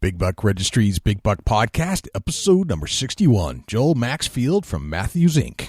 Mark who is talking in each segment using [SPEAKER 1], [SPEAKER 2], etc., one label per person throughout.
[SPEAKER 1] Big Buck Registry's Big Buck Podcast, episode number 61. Joel Maxfield from Mathews Inc.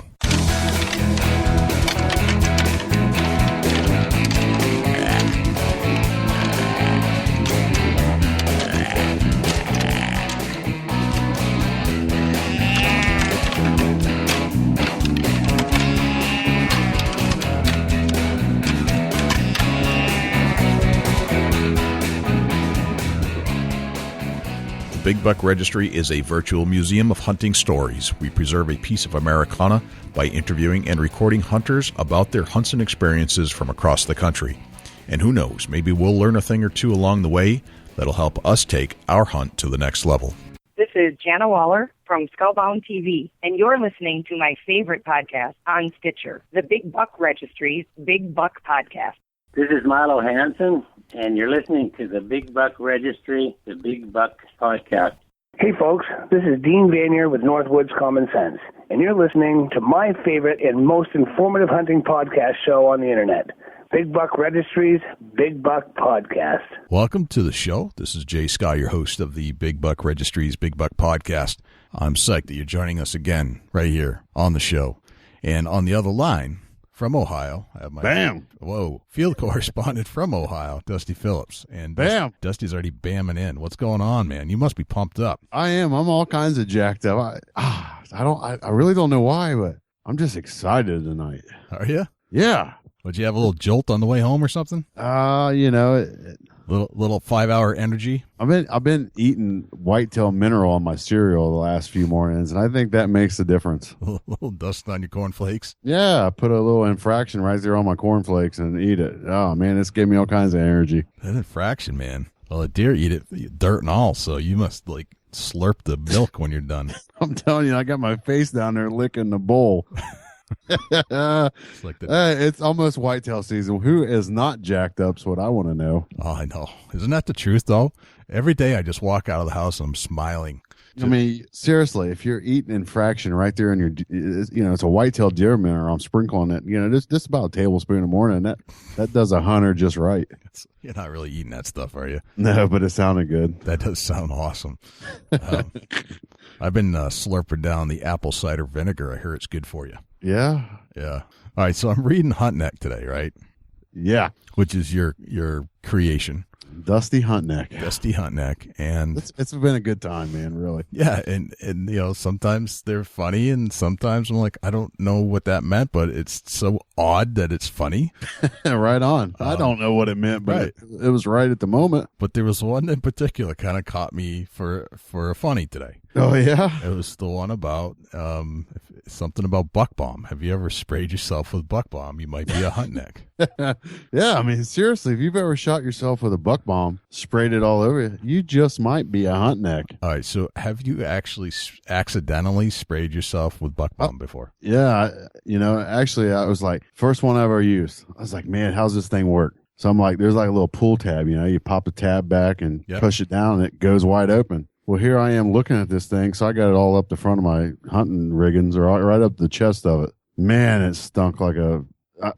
[SPEAKER 1] Big Buck Registry is a virtual museum of hunting stories. We preserve a piece of Americana by interviewing and recording hunters about their hunts and experiences from across the country. And who knows, maybe we'll learn a thing or two along the way that'll help us take our hunt to the next level.
[SPEAKER 2] This is Jana Waller from Skullbound TV, and you're listening to my favorite podcast on Stitcher, the Big Buck Registry's Big Buck Podcast.
[SPEAKER 3] This is Milo Hansen, and you're listening to the Big Buck Registry, the Big Buck Podcast.
[SPEAKER 4] Hey folks, this is Dean Vanier with Northwoods Common Sense, and you're listening to my favorite and most informative hunting podcast show on the internet, Big Buck Registry's Big Buck Podcast.
[SPEAKER 1] Welcome to the show. This is Jay Sky, your host of the Big Buck Registry's Big Buck Podcast. I'm psyched that you're joining us again right here on the show. And on the other line, from Ohio, I have my field correspondent from Ohio, Dusty Phillips. And Dusty's already bamming in. What's going on, man? You must be pumped up.
[SPEAKER 5] I am. I'm all kinds of jacked up. I really don't know why, but I'm just excited tonight.
[SPEAKER 1] Are you?
[SPEAKER 5] Yeah.
[SPEAKER 1] Would you have a little jolt on the way home or something? Little 5-hour energy.
[SPEAKER 5] I've been eating whitetail mineral on my cereal the last few mornings, and I think that makes a difference.
[SPEAKER 1] A little dust on your cornflakes.
[SPEAKER 5] Yeah, I put a little infraction right there on my cornflakes and eat it. Oh man, this gave me all kinds of energy.
[SPEAKER 1] That infraction, man. Well, the deer eat it, dirt and all, so you must slurp the milk when you're done.
[SPEAKER 5] I'm telling you, I got my face down there licking the bowl. It's almost whitetail season. Who is not jacked up's what I want to know.
[SPEAKER 1] Oh, I know. Isn't that the truth, though? Every day I just walk out of the house and I'm smiling.
[SPEAKER 5] I mean, seriously, if you're eating infraction right there in your, it's a whitetail deer mineral, I'm sprinkling it, just about a tablespoon in the morning. That does a hunter just right.
[SPEAKER 1] You're not really eating that stuff, are you?
[SPEAKER 5] No, but it sounded good.
[SPEAKER 1] That does sound awesome. I've been slurping down the apple cider vinegar. I hear it's good for you.
[SPEAKER 5] Yeah.
[SPEAKER 1] Yeah. All right. So I'm reading Hunt Neck today, right?
[SPEAKER 5] Yeah.
[SPEAKER 1] Which is your creation.
[SPEAKER 5] Dusty Hunt Neck.
[SPEAKER 1] Dusty Hunt Neck. And
[SPEAKER 5] it's been a good time, man, really.
[SPEAKER 1] Yeah. And sometimes they're funny and sometimes I'm like, I don't know what that meant, but it's so odd that it's funny.
[SPEAKER 5] Right on. I don't know what it meant, but right. It was right at the moment.
[SPEAKER 1] But there was one in particular kind of caught me for a funny today.
[SPEAKER 5] Oh, yeah?
[SPEAKER 1] It was the one about something about buck bomb. Have you ever sprayed yourself with buck bomb? You might be a hunt neck.
[SPEAKER 5] Yeah, I mean, seriously, if you've ever shot yourself with a buck bomb, sprayed it all over you just might be a hunt neck.
[SPEAKER 1] All right, so have you actually accidentally sprayed yourself with buck bomb before?
[SPEAKER 5] Yeah, actually, I was like, first one I ever used. I was like, man, how's this thing work? So I'm like, there's like a little pull tab, you pop the tab back and push it down and it goes wide open. Well, here I am looking at this thing, so I got it all up the front of my hunting riggings, or right up the chest of it. Man, it stunk like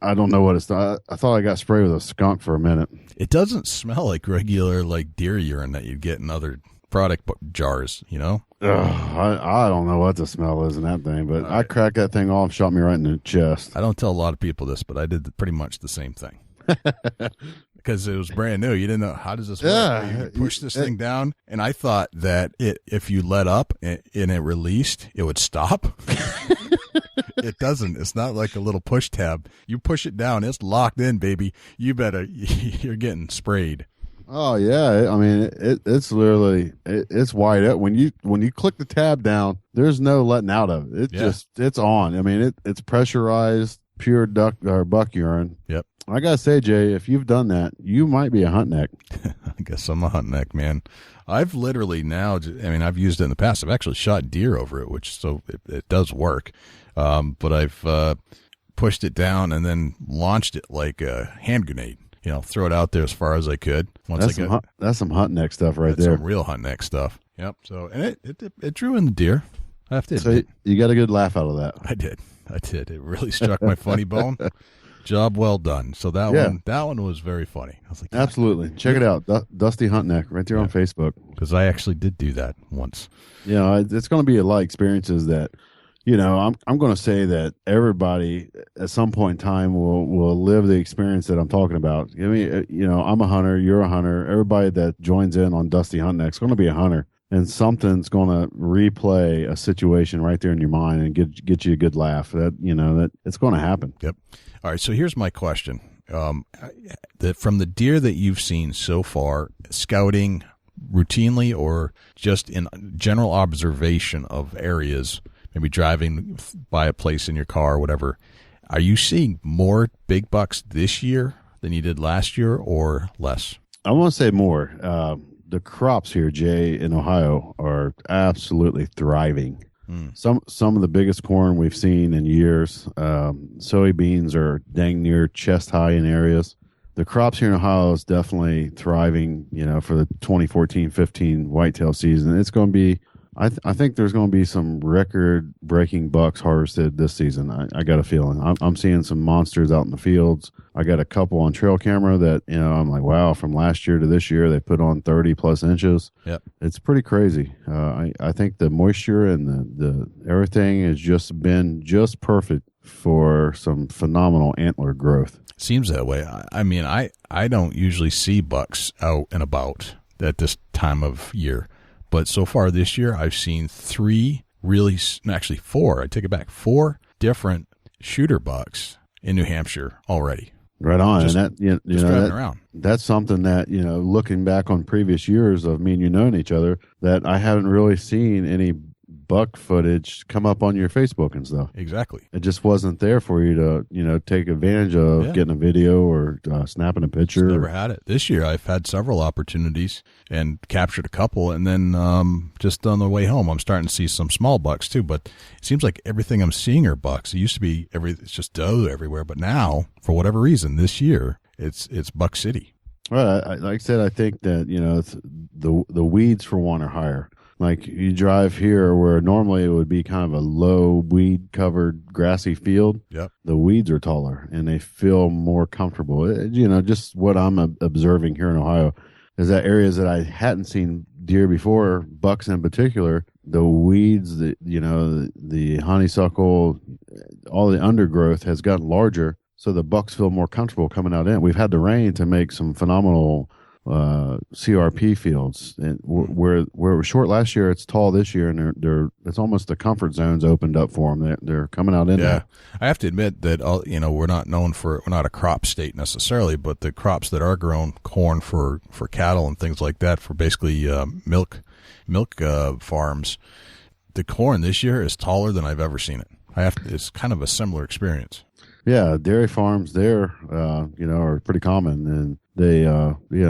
[SPEAKER 5] I don't know what it stunk. I thought I got sprayed with a skunk for a minute.
[SPEAKER 1] It doesn't smell like regular, deer urine that you'd get in other product jars,
[SPEAKER 5] Ugh, I don't know what the smell is in that thing, but I cracked that thing off, shot me right in the chest.
[SPEAKER 1] I don't tell a lot of people this, but I did pretty much the same thing. Because it was brand new. You didn't know, how does this work?
[SPEAKER 5] Yeah.
[SPEAKER 1] You push this thing down, and I thought that if you let up and it released, it would stop. It doesn't. It's not like a little push tab. You push it down, it's locked in, baby. You're getting sprayed.
[SPEAKER 5] Oh yeah, I mean it's literally it's wide up. When you click the tab down, there's no letting out of it. It's on. I mean it's pressurized, pure buck urine.
[SPEAKER 1] Yep.
[SPEAKER 5] I gotta say, Jay, if you've done that, you might be a hunt neck.
[SPEAKER 1] I guess I'm a hunt neck, man. I've literally now, I've used it in the past. I've actually shot deer over it, so it does work. But I've pushed it down and then launched it like a hand grenade. Throw it out there as far as I could.
[SPEAKER 5] That's some hunt neck stuff right there.
[SPEAKER 1] Some real hunt neck stuff. Yep. So, and it drew in the deer. I have to admit.
[SPEAKER 5] So you got a good laugh out of that.
[SPEAKER 1] I did. It really struck my funny bone. Job well done. So that one was very funny. I was like,
[SPEAKER 5] absolutely. Check it out. Dusty Hunt Neck right there on Facebook.
[SPEAKER 1] Because I actually did do that once.
[SPEAKER 5] It's going to be a lot of experiences that, I'm going to say that everybody at some point in time will live the experience that I'm talking about. I mean, I'm a hunter. You're a hunter. Everybody that joins in on Dusty Hunt Neck is going to be a hunter. And something's going to replay a situation right there in your mind and get you a good laugh. That it's going to happen.
[SPEAKER 1] Yep. All right. So here's my question: from the deer that you've seen so far, scouting routinely or just in general observation of areas, maybe driving by a place in your car or whatever, are you seeing more big bucks this year than you did last year, or less?
[SPEAKER 5] I want to say more. The crops here, Jay, in Ohio are absolutely thriving. Some of the biggest corn we've seen in years. Soybeans are dang near chest high in areas. The crops here in Ohio is definitely thriving, for the 2014-15 whitetail season. It's going to be, I think there's going to be some record-breaking bucks harvested this season. I got a feeling. I'm seeing some monsters out in the fields. I got a couple on trail camera that, I'm like, wow, from last year to this year, they put on 30-plus inches.
[SPEAKER 1] Yep.
[SPEAKER 5] It's pretty crazy. I think the moisture and the everything has just been just perfect for some phenomenal antler growth.
[SPEAKER 1] Seems that way. I mean, I don't usually see bucks out and about at this time of year. But so far this year, I've seen four, I take it back, 4 different shooter bucks in New Hampshire already.
[SPEAKER 5] Right on.
[SPEAKER 1] Just,
[SPEAKER 5] and that,
[SPEAKER 1] driving around.
[SPEAKER 5] That's something that, looking back on previous years of me and you knowing each other, that I haven't really seen any buck footage come up on your Facebook and stuff.
[SPEAKER 1] Exactly.
[SPEAKER 5] It just wasn't there for you to, take advantage of getting a video or snapping a picture.
[SPEAKER 1] Just never had it. This year I've had several opportunities and captured a couple, and then just on the way home I'm starting to see some small bucks too, but it seems like everything I'm seeing are bucks. It used to be it's just doe everywhere, but now, for whatever reason, this year it's Buck City.
[SPEAKER 5] Well, like I said, I think that, it's the weeds for one are higher. Like you drive here where normally it would be kind of a low weed covered grassy field.
[SPEAKER 1] Yep.
[SPEAKER 5] The weeds are taller and they feel more comfortable. Just what I'm observing here in Ohio is that areas that I hadn't seen deer before, bucks in particular, the weeds, the honeysuckle, all the undergrowth has gotten larger. So the bucks feel more comfortable coming out in. We've had the rain to make some phenomenal CRP fields, and where it was short last year, it's tall this year, and it's almost the comfort zones opened up for them. They're coming out in there.
[SPEAKER 1] I have to admit that we're not a crop state necessarily, but the crops that are grown, corn for cattle and things like that, for basically milk farms, the corn this year is taller than I've ever seen it. It's kind of a similar experience.
[SPEAKER 5] Yeah, dairy farms there, are pretty common, and they,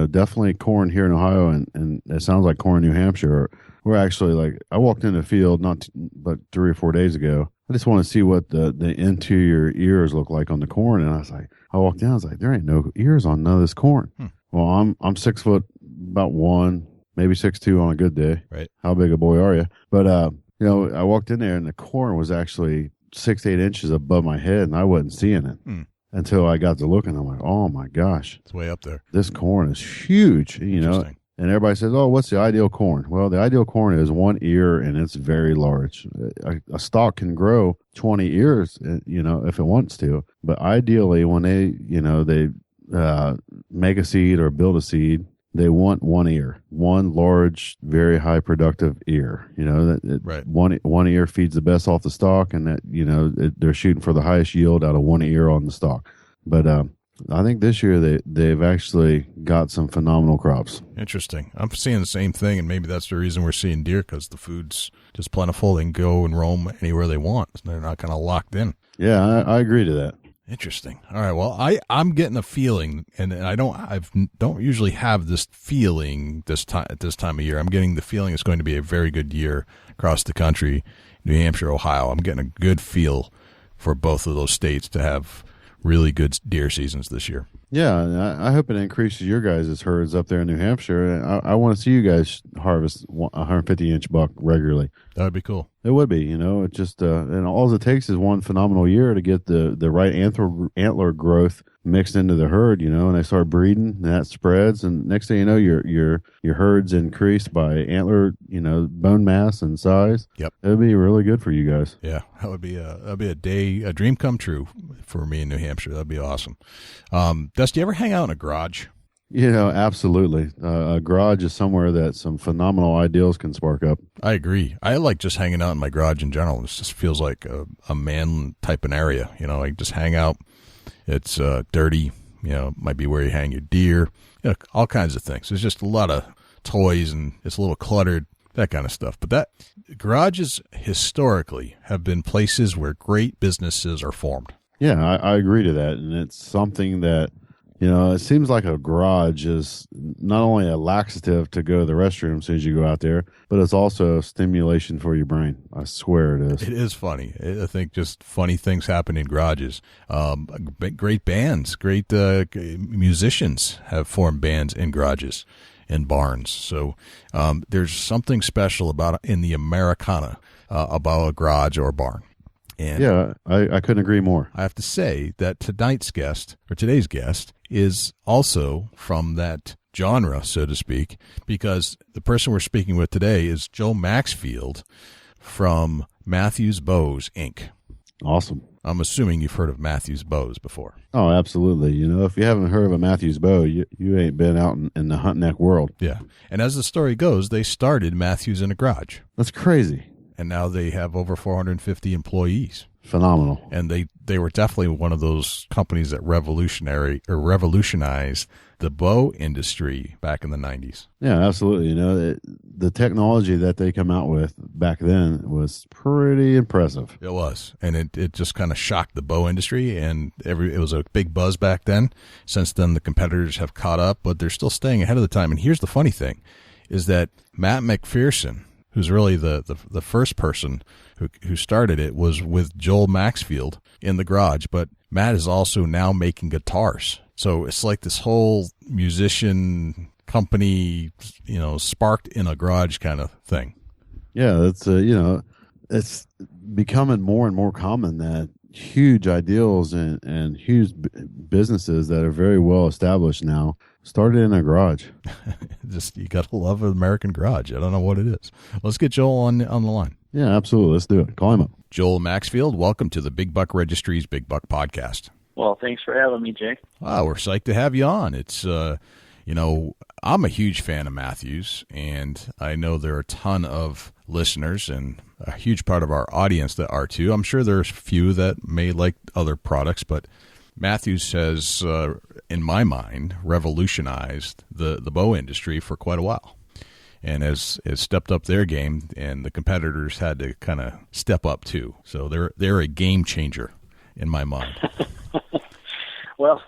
[SPEAKER 5] definitely corn here in Ohio, and it sounds like corn in New Hampshire. We're actually I walked in the field but 3 or 4 days ago. I just want to see what the interior ears look like on the corn, and I walked in, I was like, there ain't no ears on none of this corn. Well, I'm 6 foot, about 1, maybe 6'2" on a good day.
[SPEAKER 1] Right?
[SPEAKER 5] How big a boy are you? But I walked in there, and the corn was actually 6 to 8 inches above my head, and I wasn't seeing it until I got to looking. I'm like, oh my gosh,
[SPEAKER 1] it's way up there.
[SPEAKER 5] This corn is huge, And everybody says, oh, what's the ideal corn? Well, the ideal corn is 1 ear, and it's very large. A stalk can grow 20 ears, if it wants to. But ideally, when they make a seed or build a seed, they want 1 ear, one large, very high productive ear.
[SPEAKER 1] Right.
[SPEAKER 5] One ear feeds the best off the stalk, and that they're shooting for the highest yield out of 1 ear on the stalk. But I think this year they've actually got some phenomenal crops.
[SPEAKER 1] Interesting. I'm seeing the same thing, and maybe that's the reason we're seeing deer, because the food's just plentiful. They can go and roam anywhere they want. They're not kind of locked in.
[SPEAKER 5] Yeah, I agree to that.
[SPEAKER 1] Interesting. All right. Well, I'm getting a feeling, and I don't usually have this feeling at this time of year. I'm getting the feeling it's going to be a very good year across the country, New Hampshire, Ohio. I'm getting a good feel for both of those states to have really good deer seasons this year.
[SPEAKER 5] Yeah, and I hope it increases your guys' herds up there in New Hampshire. I want to see you guys harvest 150-inch buck regularly.
[SPEAKER 1] That would be cool.
[SPEAKER 5] It would be, it just, and all it takes is one phenomenal year to get the right antler growth mixed into the herd, and they start breeding, and that spreads, and next thing you know, your herd's increased by antler, bone mass and size.
[SPEAKER 1] Yep.
[SPEAKER 5] It would be really good for you guys.
[SPEAKER 1] Yeah, that'd be a dream come true for me in New Hampshire. That'd be awesome. Dust, do you ever hang out in a garage?
[SPEAKER 5] Absolutely. A garage is somewhere that some phenomenal ideals can spark up.
[SPEAKER 1] I agree. I like just hanging out in my garage in general. It just feels like a man type of area. I just hang out. It's dirty. Might be where you hang your deer. All kinds of things. There's just a lot of toys, and it's a little cluttered, that kind of stuff. But garages historically have been places where great businesses are formed.
[SPEAKER 5] Yeah, I agree to that. And it's something that, it seems like a garage is not only a laxative to go to the restroom as soon as you go out there, but it's also stimulation for your brain. I swear it is.
[SPEAKER 1] It is funny. I think just funny things happen in garages. Great bands, great musicians have formed bands in garages and barns. So there's something special in the Americana about a garage or barn. And
[SPEAKER 5] yeah, I couldn't agree more.
[SPEAKER 1] I have to say that today's guest is also from that genre, so to speak, because the person we're speaking with today is Joel Maxfield from Mathews Inc.
[SPEAKER 5] Awesome.
[SPEAKER 1] I'm assuming you've heard of Mathews bows before.
[SPEAKER 5] Oh, absolutely. If you haven't heard of a Mathews bow, you ain't been out in the hunt neck world.
[SPEAKER 1] Yeah. And as the story goes, they started Mathews in a garage.
[SPEAKER 5] That's crazy.
[SPEAKER 1] And now they have over 450 employees.
[SPEAKER 5] Phenomenal.
[SPEAKER 1] And they were definitely one of those companies that revolutionized the bow industry back in the 90s.
[SPEAKER 5] Yeah, absolutely. The technology that they come out with back then was pretty impressive.
[SPEAKER 1] It was. And it just kind of shocked the bow industry, and it was a big buzz back then. Since then, the competitors have caught up, but they're still staying ahead of the time. And here's the funny thing, is that Matt McPherson, who's really the first person who started it, was with Joel Maxfield in the garage. But Matt is also now making guitars. So it's like this whole musician company, sparked in a garage kind of thing.
[SPEAKER 5] Yeah, that's, it's becoming more and more common that huge ideals and huge businesses that are very well established now started in a garage.
[SPEAKER 1] Just, you got to love an American garage. I don't know what it is. Let's get Joel on the line.
[SPEAKER 5] Yeah, absolutely. Let's do it. Call him up.
[SPEAKER 1] Joel Maxfield, welcome to the Big Buck Registry's Big Buck Podcast.
[SPEAKER 6] Well, thanks for having me, Jay.
[SPEAKER 1] Wow, we're psyched to have you on. It's, I'm a huge fan of Mathews, and I know there are a ton of listeners and a huge part of our audience that are too. I'm sure there's a few that may like other products, but Mathews has, in my mind, revolutionized the bow industry for quite a while, and has stepped up their game, and the competitors had to kind of step up too. So they're a game changer in my mind.
[SPEAKER 6] Well,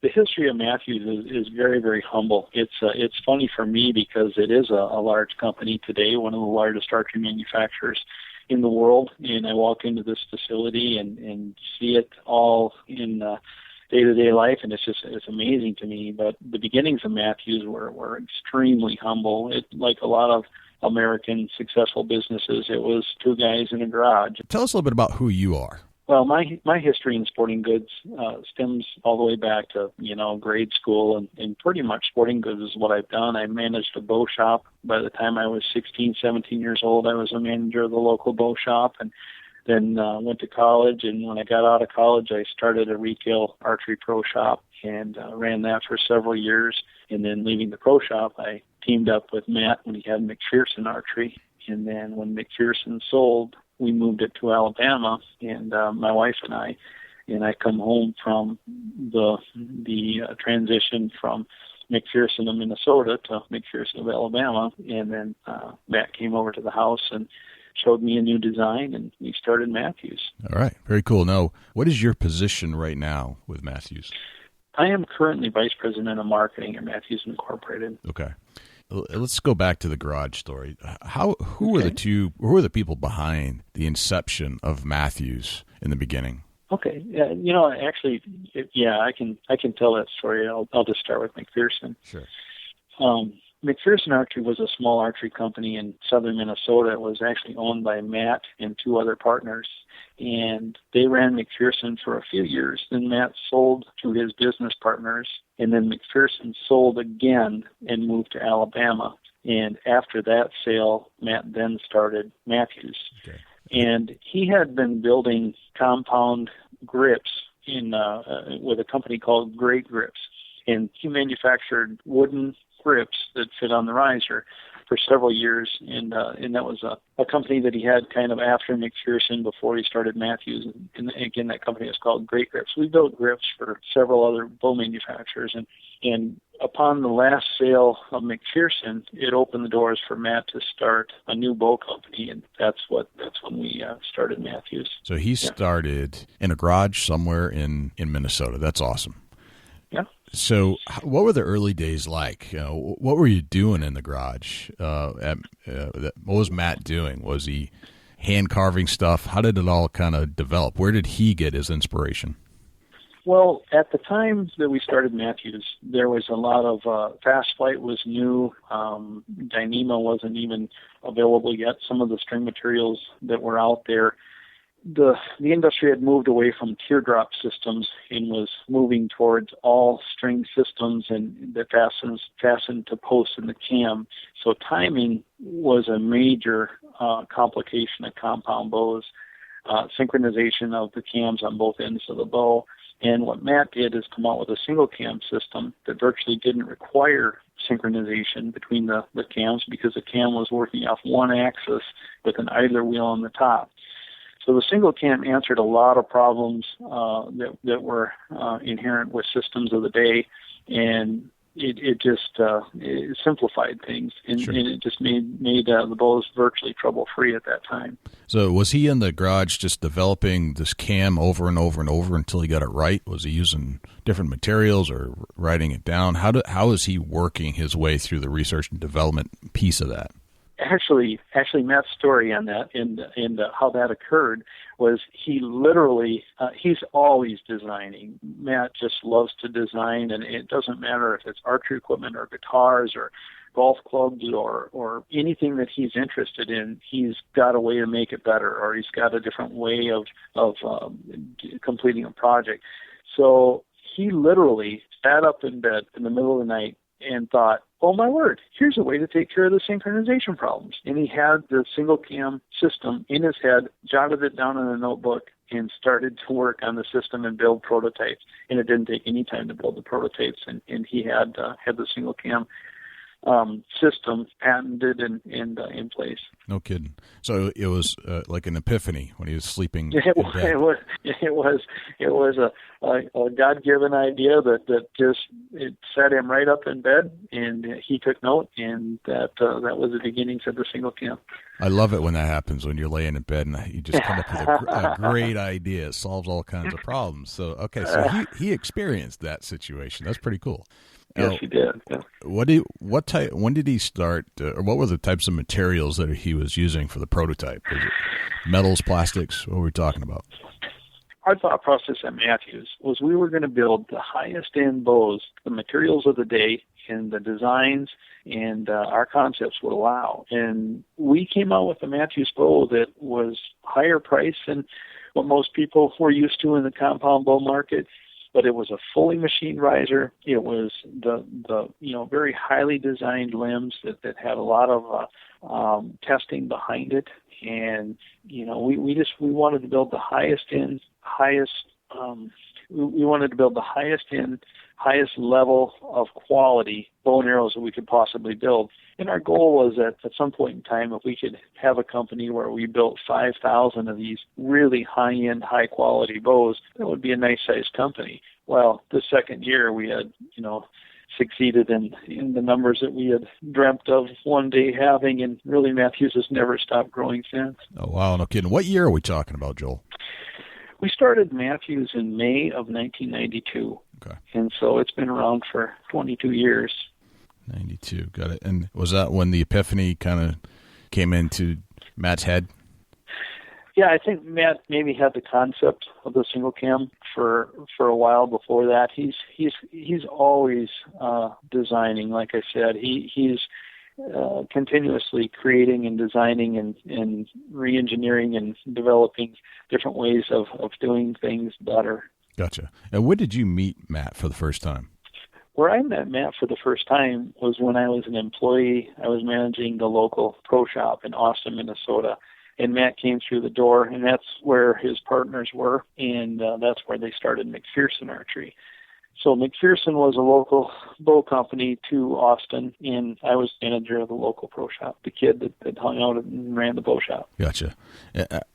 [SPEAKER 6] the history of Mathews is very, very humble. It's funny for me because it is a large company today, one of the largest archery manufacturers in the world, and I walk into this facility and see it all in day-to-day life, and it's amazing to me. But the beginnings of Mathews were extremely humble. Like a lot of American successful businesses, it was two guys in a garage.
[SPEAKER 1] Tell us a little bit about who you are.
[SPEAKER 6] Well, my history in sporting goods stems all the way back to, grade school, and pretty much sporting goods is what I've done. I managed a bow shop. By the time I was 16, 17 years old, I was a manager of the local bow shop, and then went to college. And when I got out of college, I started a retail archery pro shop and ran that for several years. And then leaving the pro shop, I teamed up with Matt when he had McPherson Archery. And then when McPherson sold, we moved it to Alabama, and my wife and I come home from the transition from McPherson of Minnesota to McPherson of Alabama, and then Matt came over to the house and showed me a new design, and we started Mathews.
[SPEAKER 1] All right, very cool. Now, what is your position right now with Mathews?
[SPEAKER 6] I am currently Vice President of Marketing at Mathews Incorporated.
[SPEAKER 1] Okay. Let's go back to the garage story. Who were the people behind the inception of Mathews in the beginning?
[SPEAKER 6] Okay, I can tell that story. I'll just start with McPherson.
[SPEAKER 1] Sure.
[SPEAKER 6] McPherson Archery was a small archery company in southern Minnesota. It was actually owned by Matt and two other partners, and they ran McPherson for a few years. Then Matt sold to his business partners, and then McPherson sold again and moved to Alabama. And after that sale, Matt then started Mathews. Okay. And he had been building compound grips with a company called Great Grips. And he manufactured wooden grips that fit on the riser for several years. And that was a company that he had kind of after McPherson before he started Mathews. And again, that company is called Great Grips. We built grips for several other bow manufacturers. And upon the last sale of McPherson, it opened the doors for Matt to start a new bow company, and that's when we started Mathews.
[SPEAKER 1] So he started in a garage somewhere in Minnesota. That's awesome.
[SPEAKER 6] Yeah.
[SPEAKER 1] So what were the early days like? What were you doing in the garage? What was Matt doing? Was he hand carving stuff? How did it all kind of develop? Where did he get his inspiration?
[SPEAKER 6] Well, at the time that we started Mathews, there was a lot of Fast Flight was new. Dyneema wasn't even available yet. Some of the string materials that were out there, the industry had moved away from teardrop systems and was moving towards all string systems and that fastened to posts in the cam. So timing was a major complication of compound bows. Synchronization of the cams on both ends of the bow. And what Matt did is come out with a single cam system that virtually didn't require synchronization between the cams because the cam was working off one axis with an idler wheel on the top. So the single cam answered a lot of problems that were inherent with systems of the day, and it just it simplified things, and,
[SPEAKER 1] Sure.
[SPEAKER 6] and it just made the bows virtually trouble-free at that time.
[SPEAKER 1] So was he in the garage just developing this cam over and over and over until he got it right? Was he using different materials or writing it down? How is he working his way through the research and development piece of that?
[SPEAKER 6] Actually, Matt's story on that and how that occurred was he literally, he's always designing. Matt just loves to design, and it doesn't matter if it's archery equipment or guitars or golf clubs or anything that he's interested in. He's got a way to make it better, or he's got a different way of completing a project. So he literally sat up in bed in the middle of the night and thought, oh my word, here's a way to take care of the synchronization problems. And he had the single cam system in his head, jotted it down in a notebook, and started to work on the system and build prototypes. And it didn't take any time to build the prototypes. And he had the single cam system patented and in place.
[SPEAKER 1] No kidding. So it was like an epiphany when he was sleeping.
[SPEAKER 6] It was a God-given idea that just it set him right up in bed, and he took note, and that was the beginnings of the single cam.
[SPEAKER 1] I love it when that happens, when you're laying in bed and you just come up with a great idea. It solves all kinds of problems. So, okay, so he experienced that situation. That's pretty cool.
[SPEAKER 6] Yes, he did. Yeah.
[SPEAKER 1] When did he start, or what were the types of materials that he was using for the prototype? Was it metals, plastics? What were we talking about?
[SPEAKER 6] Our thought process at Mathews was we were going to build the highest end bows, the materials of the day, and the designs and our concepts would allow. And we came out with a Mathews bow that was higher price than what most people were used to in the compound bow market. But it was a fully machined riser. It was the very highly designed limbs that had a lot of testing behind it, and we wanted to build the highest highest level of quality bow and arrows that we could possibly build. And our goal was that at some point in time, if we could have a company where we built 5,000 of these really high-end, high-quality bows, that would be a nice-sized company. Well, the second year we had, succeeded in the numbers that we had dreamt of one day having, and really Mathews has never stopped growing since.
[SPEAKER 1] Oh, wow, no kidding. What year are we talking about, Joel?
[SPEAKER 6] We started Mathews in May of 1992.
[SPEAKER 1] Okay.
[SPEAKER 6] And so it's been around for 22 years.
[SPEAKER 1] 92, got it. And was that when the epiphany kind of came into Matt's head?
[SPEAKER 6] Yeah, I think Matt maybe had the concept of the single cam for a while before that. He's always designing. Like I said, he's continuously creating and designing and re-engineering and developing different ways of doing things better.
[SPEAKER 1] Gotcha. And when did you meet Matt for the first time?
[SPEAKER 6] Where I met Matt for the first time was when I was an employee. I was managing the local pro shop in Austin, Minnesota. And Matt came through the door, and that's where his partners were, and that's where they started McPherson Archery. So McPherson was a local bow company to Austin, and I was manager of the local pro shop, the kid that hung out and ran the bow shop.
[SPEAKER 1] Gotcha.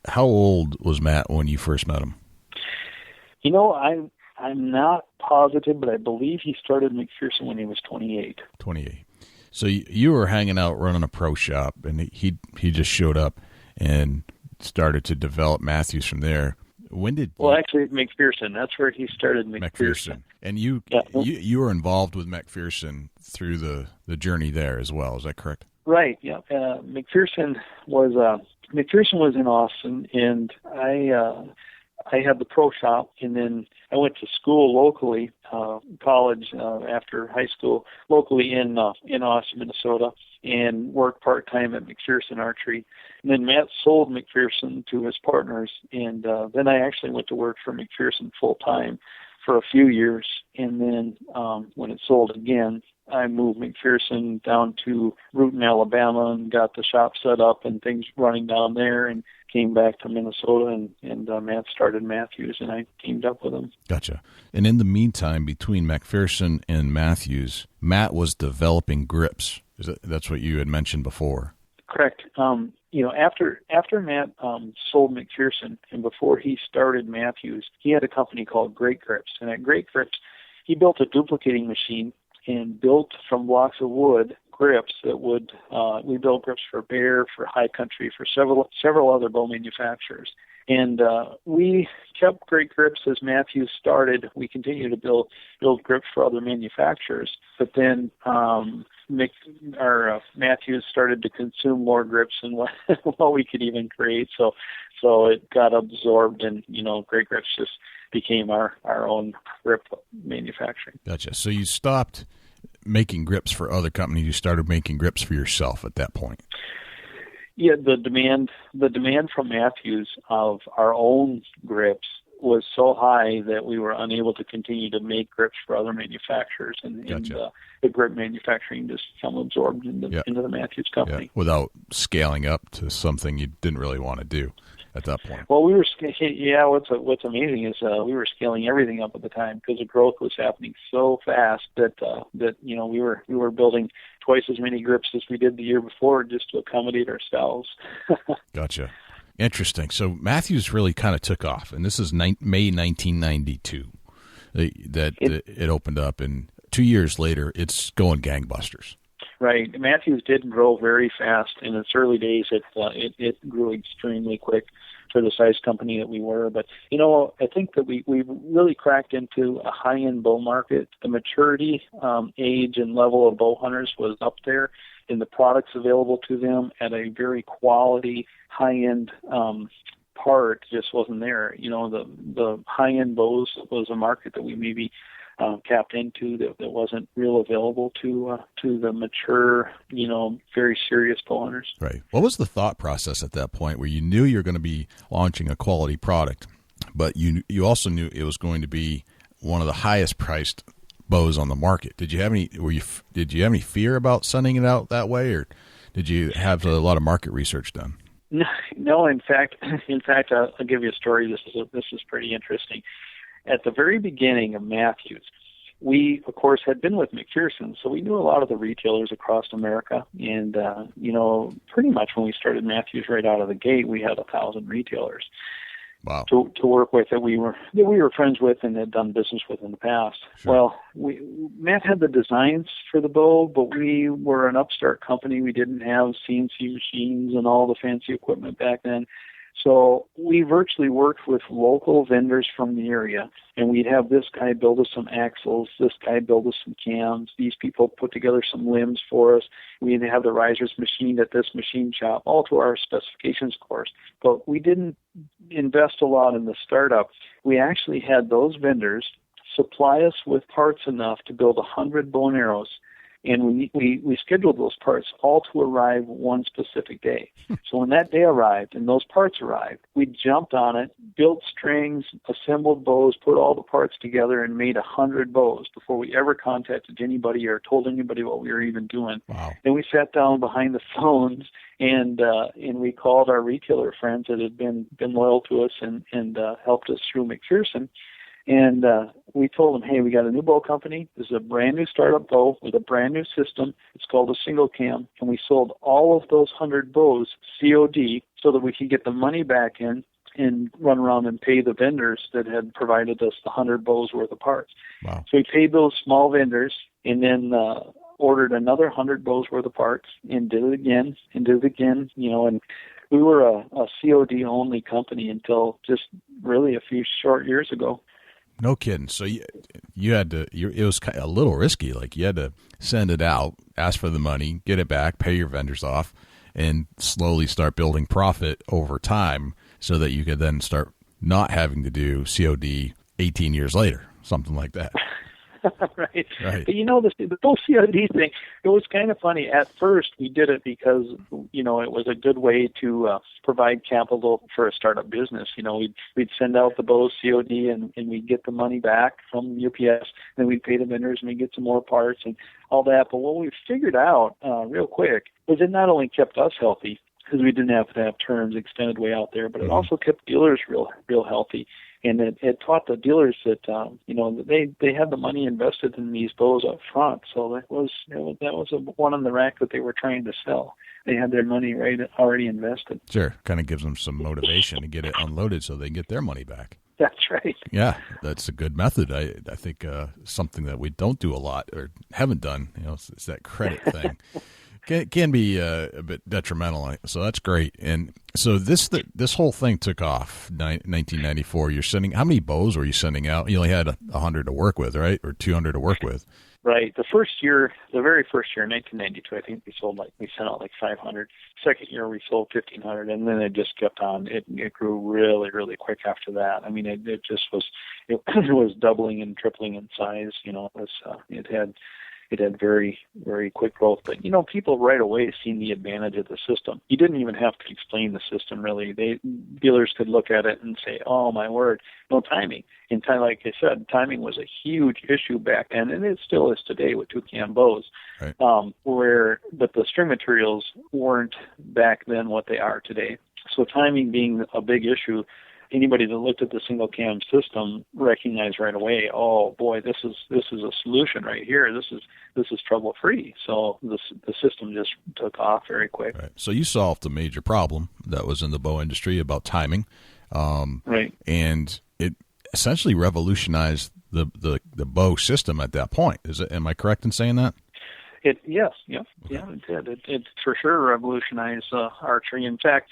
[SPEAKER 1] How old was Matt when you first met him?
[SPEAKER 6] You know, I'm not positive, but I believe he started McPherson when he was 28.
[SPEAKER 1] 28. So you were hanging out running a pro shop, and he just showed up and started to develop Mathews from there.
[SPEAKER 6] Actually, McPherson. That's where he started McPherson.
[SPEAKER 1] And you were involved with McPherson through the journey there as well. Is that correct?
[SPEAKER 6] Right. Yeah. McPherson was in Austin, and I had the pro shop, and then I went to school locally, college after high school, locally in Austin, Minnesota, and worked part-time at McPherson Archery. And then Matt sold McPherson to his partners, and then I actually went to work for McPherson full-time for a few years. And then when it sold again, I moved McPherson down to Rooten, Alabama, and got the shop set up and things running down there, and came back to Minnesota, and Matt started Mathews, and I teamed up with him. Gotcha.
[SPEAKER 1] And in the meantime, between McPherson and Mathews, Matt was developing grips. That's what you had mentioned before.
[SPEAKER 6] Correct. After Matt sold McPherson, and before he started Mathews, he had a company called Great Grips, and at Great Grips, he built a duplicating machine and built from blocks of wood grips that would we built grips for Bear, for High Country, for several other bow manufacturers. And we kept Great Grips as Mathews started. We continued to build grips for other manufacturers, but then Mathews started to consume more grips than what we could even create. So it got absorbed, and Great Grips just became our own grip manufacturing.
[SPEAKER 1] Gotcha. So you stopped making grips for other companies. You started making grips for yourself at that point.
[SPEAKER 6] Yeah, the demand from Mathews of our own grips was so high that we were unable to continue to make grips for other manufacturers, and
[SPEAKER 1] Gotcha.
[SPEAKER 6] The grip manufacturing just became absorbed into the Mathews company.
[SPEAKER 1] Yeah. Without scaling up to something you didn't really want to do at that point.
[SPEAKER 6] Well, what's amazing is we were scaling everything up at the time because the growth was happening so fast that we were building twice as many grips as we did the year before just to accommodate ourselves.
[SPEAKER 1] Gotcha. Interesting. So Mathews really kind of took off, and this is May 1992 that it opened up, and 2 years later, it's going gangbusters.
[SPEAKER 6] Right. Mathews did grow very fast. In its early days, it grew extremely quick for the size company that we were. But, I think that we really cracked into a high-end bow market. The maturity, age, and level of bow hunters was up there, and the products available to them at a very quality, high-end part just wasn't there. The high-end bows was a market that we maybe tapped into that wasn't real available to the mature, very serious bow hunters.
[SPEAKER 1] Right. What was the thought process at that point where you knew you were going to be launching a quality product, but you also knew it was going to be one of the highest priced bows on the market? Did you have any fear about sending it out that way, or did you have a lot of market research done?
[SPEAKER 6] No. In fact, I'll give you a story. This is pretty interesting. At the very beginning of Mathews, we, of course, had been with McPherson, so we knew a lot of the retailers across America. And, pretty much when we started Mathews right out of the gate, we had 1,000 retailers.
[SPEAKER 1] Wow.
[SPEAKER 6] To work with that we were friends with and had done business with in the past. Sure. Well, Matt had the designs for the bow, but we were an upstart company. We didn't have CNC machines and all the fancy equipment back then. So we virtually worked with local vendors from the area, and we'd have this guy build us some axles, this guy build us some cams, these people put together some limbs for us. We'd have the risers machined at this machine shop, all to our specifications, of course. But we didn't invest a lot in the startup. We actually had those vendors supply us with parts enough to build 100 bow and arrows, and we scheduled those parts all to arrive one specific day. So when that day arrived and those parts arrived, we jumped on it, built strings, assembled bows, put all the parts together, and made 100 bows before we ever contacted anybody or told anybody what we were even doing.
[SPEAKER 1] Wow.
[SPEAKER 6] Then we sat down behind the phones and we called our retailer friends that had been loyal to us and helped us through McPherson. And we told them, hey, we got a new bow company. This is a brand new startup bow with a brand new system. It's called a single cam. And we sold all of those 100 bows COD so that we could get the money back in and run around and pay the vendors that had provided us the 100 bows worth of parts.
[SPEAKER 1] Wow.
[SPEAKER 6] So we paid those small vendors and then ordered another 100 bows worth of parts and did it again, and we were a COD only company until just really a few short years ago.
[SPEAKER 1] No kidding. So you had to. It was a little risky. Like, you had to send it out, ask for the money, get it back, pay your vendors off, and slowly start building profit over time, so that you could then start not having to do COD 18 years later, something like that.
[SPEAKER 6] Right.
[SPEAKER 1] Right.
[SPEAKER 6] But the whole COD thing, it was kind of funny. At first, we did it because, it was a good way to provide capital for a startup business. We'd send out the bows COD and we'd get the money back from UPS. Then we'd pay the vendors and we'd get some more parts and all that. But what we figured out real quick was it not only kept us healthy, because we didn't have to have terms extended way out there, but it also kept dealers real healthy. And it taught the dealers that they had the money invested in these bows up front, so that was a one on the rack that they were trying to sell. They had their money already invested.
[SPEAKER 1] Sure, kind of gives them some motivation to get it unloaded so they can get their money back.
[SPEAKER 6] That's right.
[SPEAKER 1] Yeah, that's a good method. I think something that we don't do a lot or haven't done. It's that credit thing. Can be a bit detrimental, so that's great. And so this whole thing took off 1994. You're sending, how many bows were you sending out? You only had 100 to work with, right, or 200 to work with?
[SPEAKER 6] Right. The very first year, 1992, I think we sent out like 500. Second year, we sold 1,500, and then it just kept on. It grew really, really quick after that. I mean, it was doubling and tripling in size. It had very, very quick growth. But, people right away seen the advantage of the system. You didn't even have to explain the system, really. Dealers could look at it and say, oh, my word, no timing. And like I said, timing was a huge issue back then, and it still is today with two-cam bows.
[SPEAKER 1] Right.
[SPEAKER 6] But the string materials weren't back then what they are today. So timing being a big issue, anybody that looked at the single cam system recognized right away, oh boy, this is a solution right here. This is trouble free. So the system just took off very quick.
[SPEAKER 1] Right. So you solved a major problem that was in the bow industry about timing,
[SPEAKER 6] right?
[SPEAKER 1] And it essentially revolutionized the bow system at that point. Am I correct in saying that?
[SPEAKER 6] Yes, yeah, it did. It for sure revolutionized archery. In fact,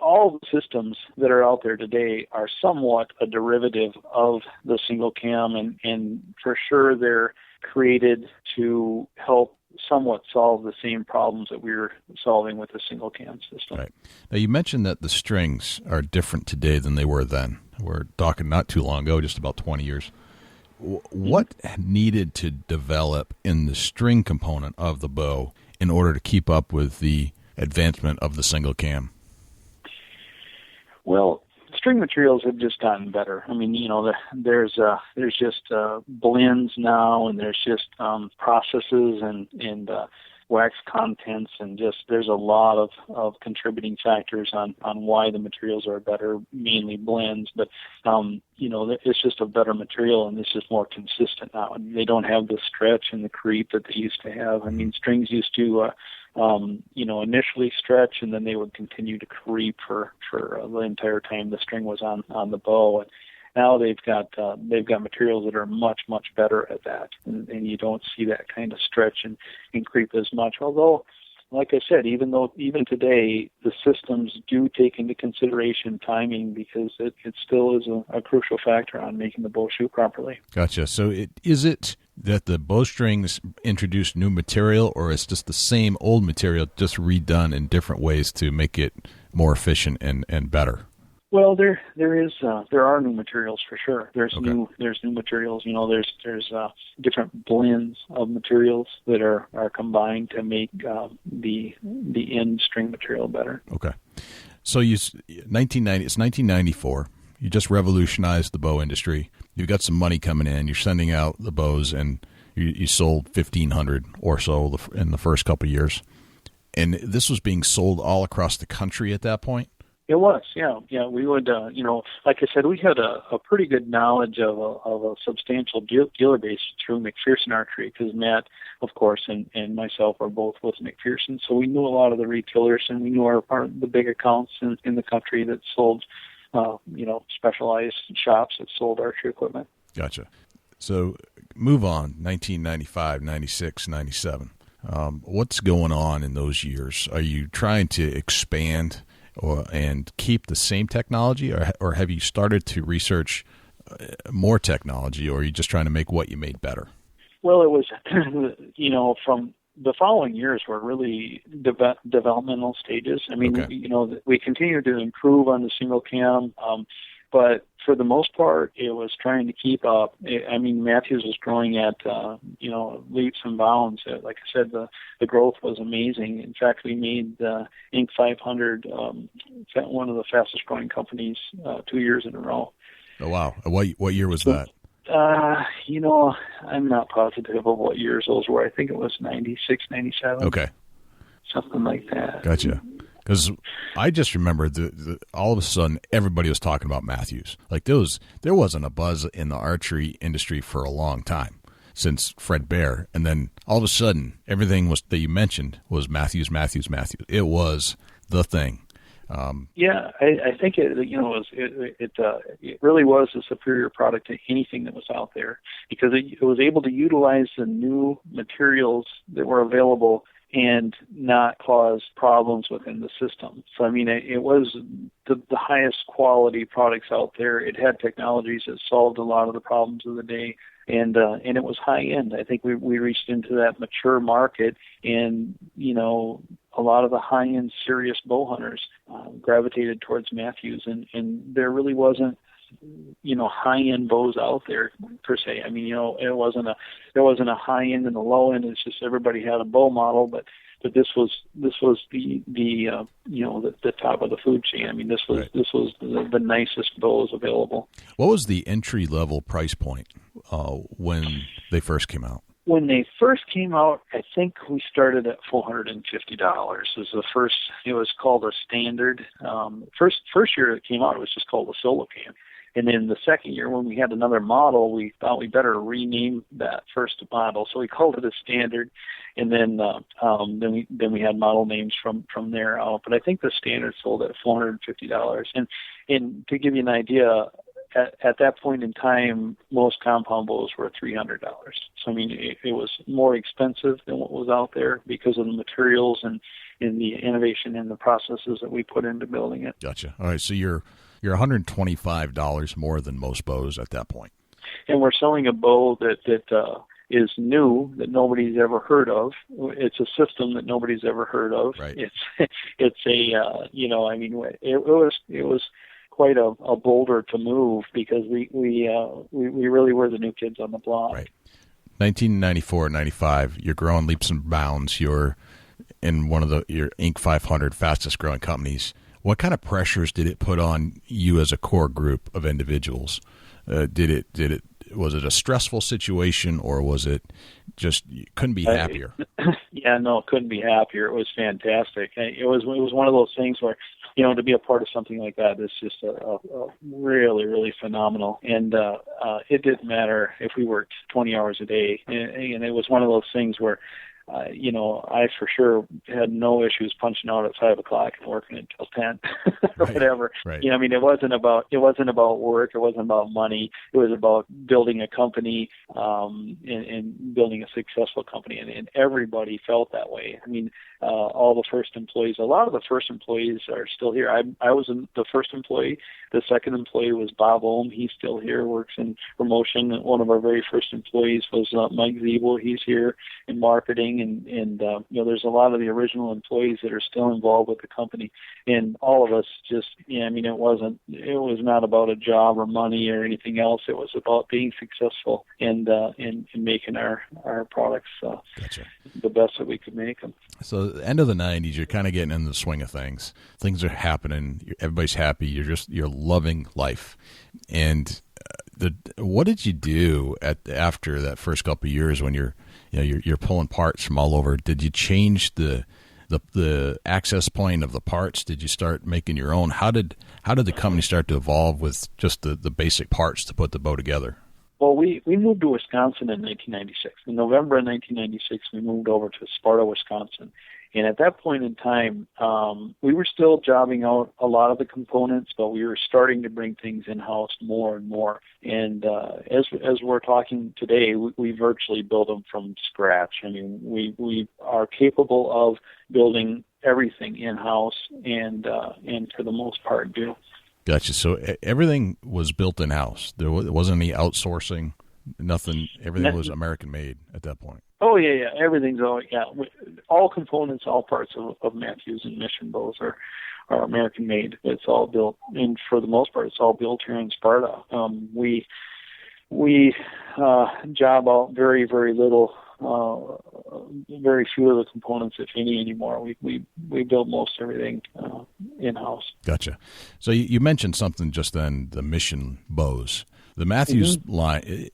[SPEAKER 6] all the systems that are out there today are somewhat a derivative of the single cam, and for sure they're created to help somewhat solve the same problems that we were solving with the single cam system.
[SPEAKER 1] Right. Now, you mentioned that the strings are different today than they were then. We're talking not too long ago, just about 20 years. What needed to develop in the string component of the bow in order to keep up with the advancement of the single cam?
[SPEAKER 6] Well, string materials have just gotten better. I mean, there's just blends now, and there's just processes and wax contents, and just there's a lot of contributing factors on why the materials are better, mainly blends. But it's just a better material, and it's just more consistent now. And they don't have the stretch and the creep that they used to have. I mean, strings used to initially stretch, and then they would continue to creep for the entire time the string was on the bow. And now they've got materials that are much, much better at that, and you don't see that kind of stretch and creep as much. Although, like I said, even today, the systems do take into consideration timing because it still is a crucial factor on making the bow shoot properly.
[SPEAKER 1] Gotcha. So is it that the bowstrings introduced new material, or it's just the same old material just redone in different ways to make it more efficient and better?
[SPEAKER 6] Well, there are new materials for sure. There's new materials. There's different blends of materials that are combined to make the end string material better.
[SPEAKER 1] Okay, so it's 1994. You just revolutionized the bow industry. You've got some money coming in. You're sending out the bows, and you sold 1,500 or so in the first couple of years. And this was being sold all across the country at that point?
[SPEAKER 6] It was, yeah. We would, like I said, we had a pretty good knowledge of a substantial dealer base through McPherson Archery, because Matt, of course, and myself are both with McPherson, so we knew a lot of the retailers, and we knew the big accounts in the country that sold, specialized shops that sold archery equipment.
[SPEAKER 1] Gotcha. So move on, 1995, 96, 97. What's going on in those years? Are you trying to expand and keep the same technology, or have you started to research more technology, or are you just trying to make what you made better?
[SPEAKER 6] Well, it was, from the following years were really developmental stages. I mean, we continued to improve on the single cam, but for the most part, it was trying to keep up. I mean, Mathews was growing at, leaps and bounds. Like I said, the growth was amazing. In fact, we made Inc. 500 one of the fastest growing companies 2 years in a row.
[SPEAKER 1] Oh, wow. What year was that?
[SPEAKER 6] I'm not positive of what years those were. I think it was 96, 97.
[SPEAKER 1] Okay.
[SPEAKER 6] Something like that.
[SPEAKER 1] Gotcha. Because I just remember all of a sudden everybody was talking about Mathews. Like there wasn't a buzz in the archery industry for a long time since Fred Bear, and then all of a sudden everything that you mentioned was Mathews. It was the thing.
[SPEAKER 6] I think it really was a superior product to anything that was out there, because it was able to utilize the new materials that were available and not cause problems within the system. So, I mean, it was the highest quality products out there. It had technologies that solved a lot of the problems of the day, and it was high end. I think we reached into that mature market, and, a lot of the high end serious bow hunters gravitated towards Mathews, and there really wasn't, high end bows out there per se. I mean, there wasn't a high end and a low end. It's just everybody had a bow model, but this was the top of the food chain. I mean, this was the nicest bows available.
[SPEAKER 1] What was the entry level price point when they first came out?
[SPEAKER 6] When they first came out, I think we started at $450. It was called a standard. First year it came out, it was just called a solo cam. And then the second year, when we had another model, we thought we better rename that first model, so we called it a standard. And then we had model names from there out. But I think the standard sold at $450. And to give you an idea, at that point in time, most compound bows were $300. So, I mean, it was more expensive than what was out there because of the materials and the innovation and the processes that we put into building it.
[SPEAKER 1] Gotcha. All right, so you're $125 more than most bows at that point.
[SPEAKER 6] And we're selling a bow that is new, that nobody's ever heard of. It's a system that nobody's ever heard of.
[SPEAKER 1] Right.
[SPEAKER 6] It's a it was quite a boulder to move, because we really were the new kids on the block.
[SPEAKER 1] Right. 1994, 95, you're growing leaps and bounds. You're in one of your Inc. 500 fastest growing companies. What kind of pressures did it put on you as a core group of individuals? Was it a stressful situation, or was it just you couldn't be happier?
[SPEAKER 6] Couldn't be happier. It was fantastic. It was one of those things where, to be a part of something like that is just a really, really phenomenal. And it didn't matter if we worked 20 hours a day. And it was one of those things where I for sure had no issues punching out at 5 o'clock and working until 10 or whatever.
[SPEAKER 1] Right.
[SPEAKER 6] It wasn't about work. It wasn't about money. It was about building a company, and building a successful company. And everybody felt that way. All the first employees, a lot of the first employees are still here. I was the first employee. The second employee was Bob Ohm. He's still here, works in promotion. One of our very first employees was Mike Zeeble. He's here in marketing. And there's a lot of the original employees that are still involved with the company. And all of us just, it was not about a job or money or anything else. It was about being successful and making our products the best that we could make them.
[SPEAKER 1] So at the end of the 90s, you're kind of getting in the swing of things. Things are happening. Everybody's happy. You're loving life. And what did you do after that first couple of years when you're pulling parts from all over? Did you change the access point of the parts? Did you start making your own? How did the company start to evolve with just the basic parts to put the bow together?
[SPEAKER 6] Well, we moved to Wisconsin in 1996. In November of 1996, we moved over to Sparta, Wisconsin. And at that point in time, we were still jobbing out a lot of the components, but we were starting to bring things in-house more and more. And as we're talking today, we virtually build them from scratch. We are capable of building everything in-house and for the most part do.
[SPEAKER 1] Gotcha. So everything was built in-house. There wasn't any outsourcing, nothing. Everything was American-made at that point.
[SPEAKER 6] Oh, yeah. Everything's all components, all parts of Mathews and Mission bows are American-made. It's all built, and for the most part, it's all built here in Sparta. We job out very, very little. Very few of the components, if any, anymore. We build most everything in-house.
[SPEAKER 1] Gotcha. So you mentioned something just then, the Mission bows. The Mathews line,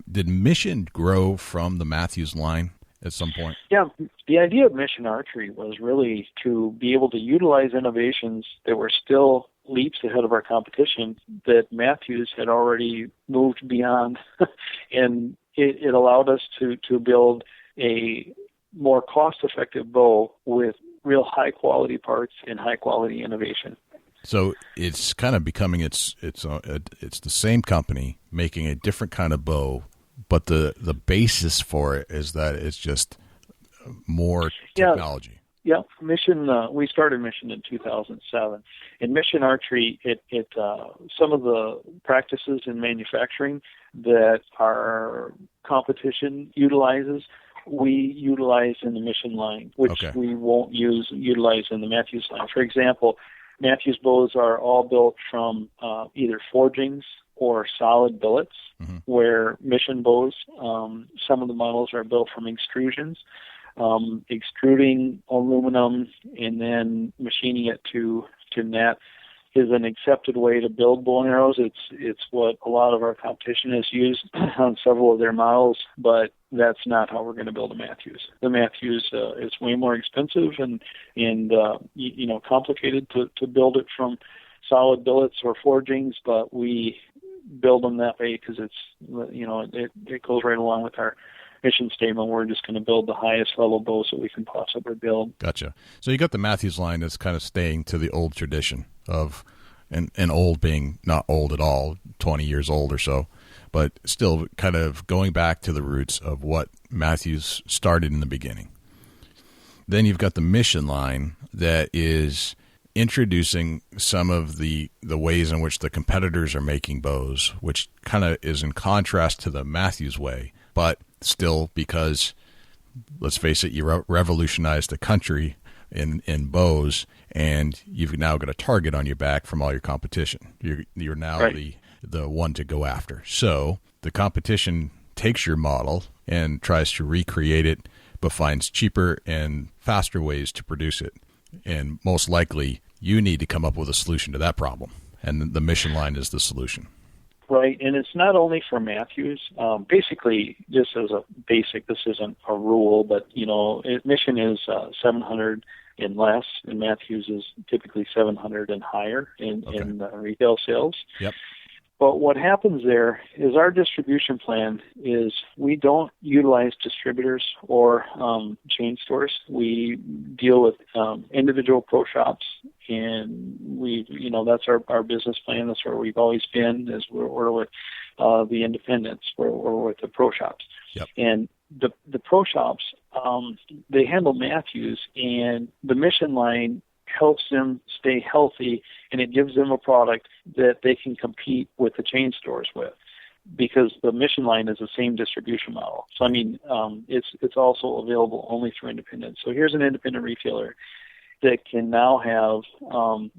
[SPEAKER 1] did Mission grow from the Mathews line at some point?
[SPEAKER 6] Yeah, the idea of Mission Archery was really to be able to utilize innovations that were still leaps ahead of our competition that Mathews had already moved beyond, and it allowed us to build a more cost-effective bow with real high-quality parts and high-quality innovation.
[SPEAKER 1] So it's kind of becoming it's the same company making a different kind of bow, but the basis for it is that it's just more technology.
[SPEAKER 6] Yeah, Mission. We started Mission in 2007. In Mission Archery, it some of the practices in manufacturing that our competition utilizes, we utilize in the Mission line, which we won't utilize in the Mathews line. For example, Mathews bows are all built from either forgings or solid billets, where Mission bows, some of the models are built from extrusions. Extruding aluminum and then machining it to net is an accepted way to build bow and arrows. It's what a lot of our competition has used on several of their models, but that's not how we're going to build a Mathews. The Mathews is way more expensive and complicated to build it from solid billets or forgings, but we build them that way because it goes right along with our mission statement. We're just going to build the highest level bows that we can possibly build.
[SPEAKER 1] Gotcha. So you got the Mathews line that's kind of staying to the old tradition of, and old being not old at all, 20 years old or so, but still kind of going back to the roots of what Mathews started in the beginning. Then you've got the Mission line that is introducing some of the ways in which the competitors are making bows, which kind of is in contrast to the Mathews way, but still, because let's face it, you revolutionized the country in bows, and you've now got a target on your back from all your competition. You're now the one to go after. So the competition takes your model and tries to recreate it, but finds cheaper and faster ways to produce it. And most likely, you need to come up with a solution to that problem, and the Mission line is the solution.
[SPEAKER 6] Right, and it's not only for Mathews. Basically, just as a basic, this isn't a rule, but Mission is 700 and less, and Mathews is typically 700 and higher in retail sales.
[SPEAKER 1] Yep.
[SPEAKER 6] But what happens there is our distribution plan is we don't utilize distributors or chain stores. We deal with individual pro shops, and that's our business plan. That's where we've always been. Is we're with the independents. We're with the pro shops.
[SPEAKER 1] Yep.
[SPEAKER 6] And the pro shops, they handle Mathews, and the mission line helps them stay healthy, and it gives them a product that they can compete with the chain stores with, because the mission line is the same distribution model. So it's also available only through independents. So here's an independent retailer that can now have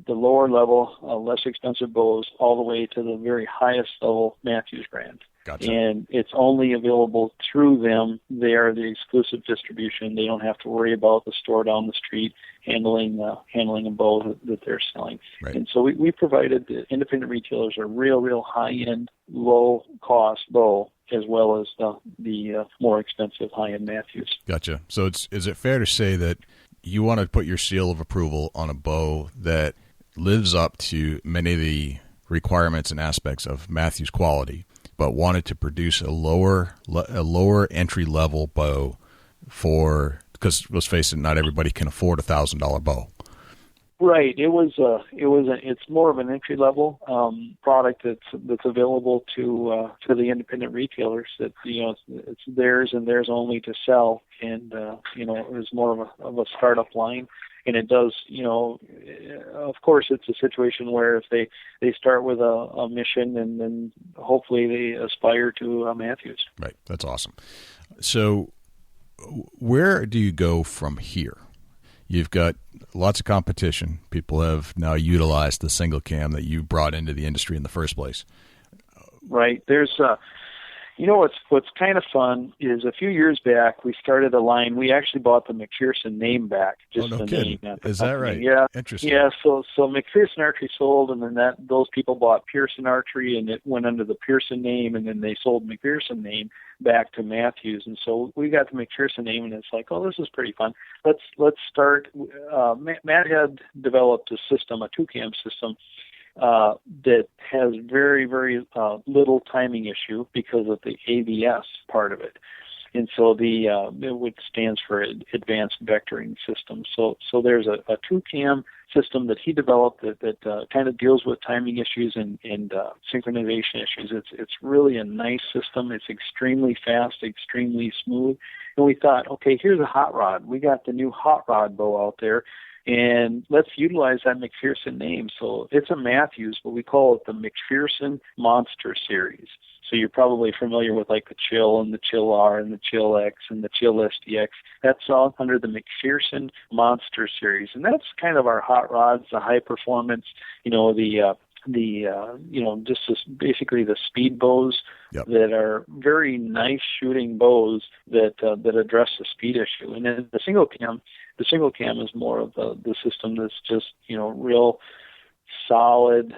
[SPEAKER 6] the lower level, less expensive bows all the way to the very highest level Mathews brand.
[SPEAKER 1] Gotcha.
[SPEAKER 6] And it's only available through them. They are the exclusive distribution. They don't have to worry about the store down the street handling a bow that they're selling.
[SPEAKER 1] Right.
[SPEAKER 6] And so we provided the independent retailers a real high-end, low-cost bow, as well as the more expensive high-end Mathews.
[SPEAKER 1] Gotcha. So is it fair to say that you want to put your seal of approval on a bow that lives up to many of the requirements and aspects of Mathews quality, but wanted to produce a lower entry level bow because let's face it, not everybody can afford $1,000 bow.
[SPEAKER 6] Right. It's more of an entry level product that's available to the independent retailers. That it's theirs and theirs only to sell, and it was more of a startup line. And it does, of course, it's a situation where if they start with a mission, and then hopefully they aspire to a Mathews.
[SPEAKER 1] Right. That's awesome. So where do you go from here? You've got lots of competition. People have now utilized the single cam that you brought into the industry in the first place.
[SPEAKER 6] Right. There's what's kind of fun is a few years back we started a line. We actually bought the McPherson name back. Just
[SPEAKER 1] no
[SPEAKER 6] the
[SPEAKER 1] kidding.
[SPEAKER 6] name.
[SPEAKER 1] Is that right?
[SPEAKER 6] Yeah.
[SPEAKER 1] Interesting.
[SPEAKER 6] Yeah. So McPherson Archery sold, and then those people bought Pearson Archery, and it went under the Pearson name, and then they sold McPherson name back to Mathews. And so we got the McPherson name, and it's like, oh, this is pretty fun. Let's start. Matt had developed a system, a 2-cam system, that has very, very little timing issue because of the AVS part of it. And so it stands for Advanced Vectoring System. So there's a 2-cam system that he developed that kind of deals with timing issues and synchronization issues. It's really a nice system. It's extremely fast, extremely smooth. And we thought, okay, here's a hot rod. We got the new hot rod bow out there, and let's utilize that McPherson name. So it's a Mathews, but we call it the McPherson Monster Series. So you're probably familiar with like the Chill and the Chill R and the Chill X and the Chill SDX. That's all under the McPherson Monster Series. And that's kind of our hot rods, the high performance, basically the speed bows.
[SPEAKER 1] Yep.
[SPEAKER 6] That are very nice shooting bows that address the speed issue. And then the single cam is more of the system that's just, real solid,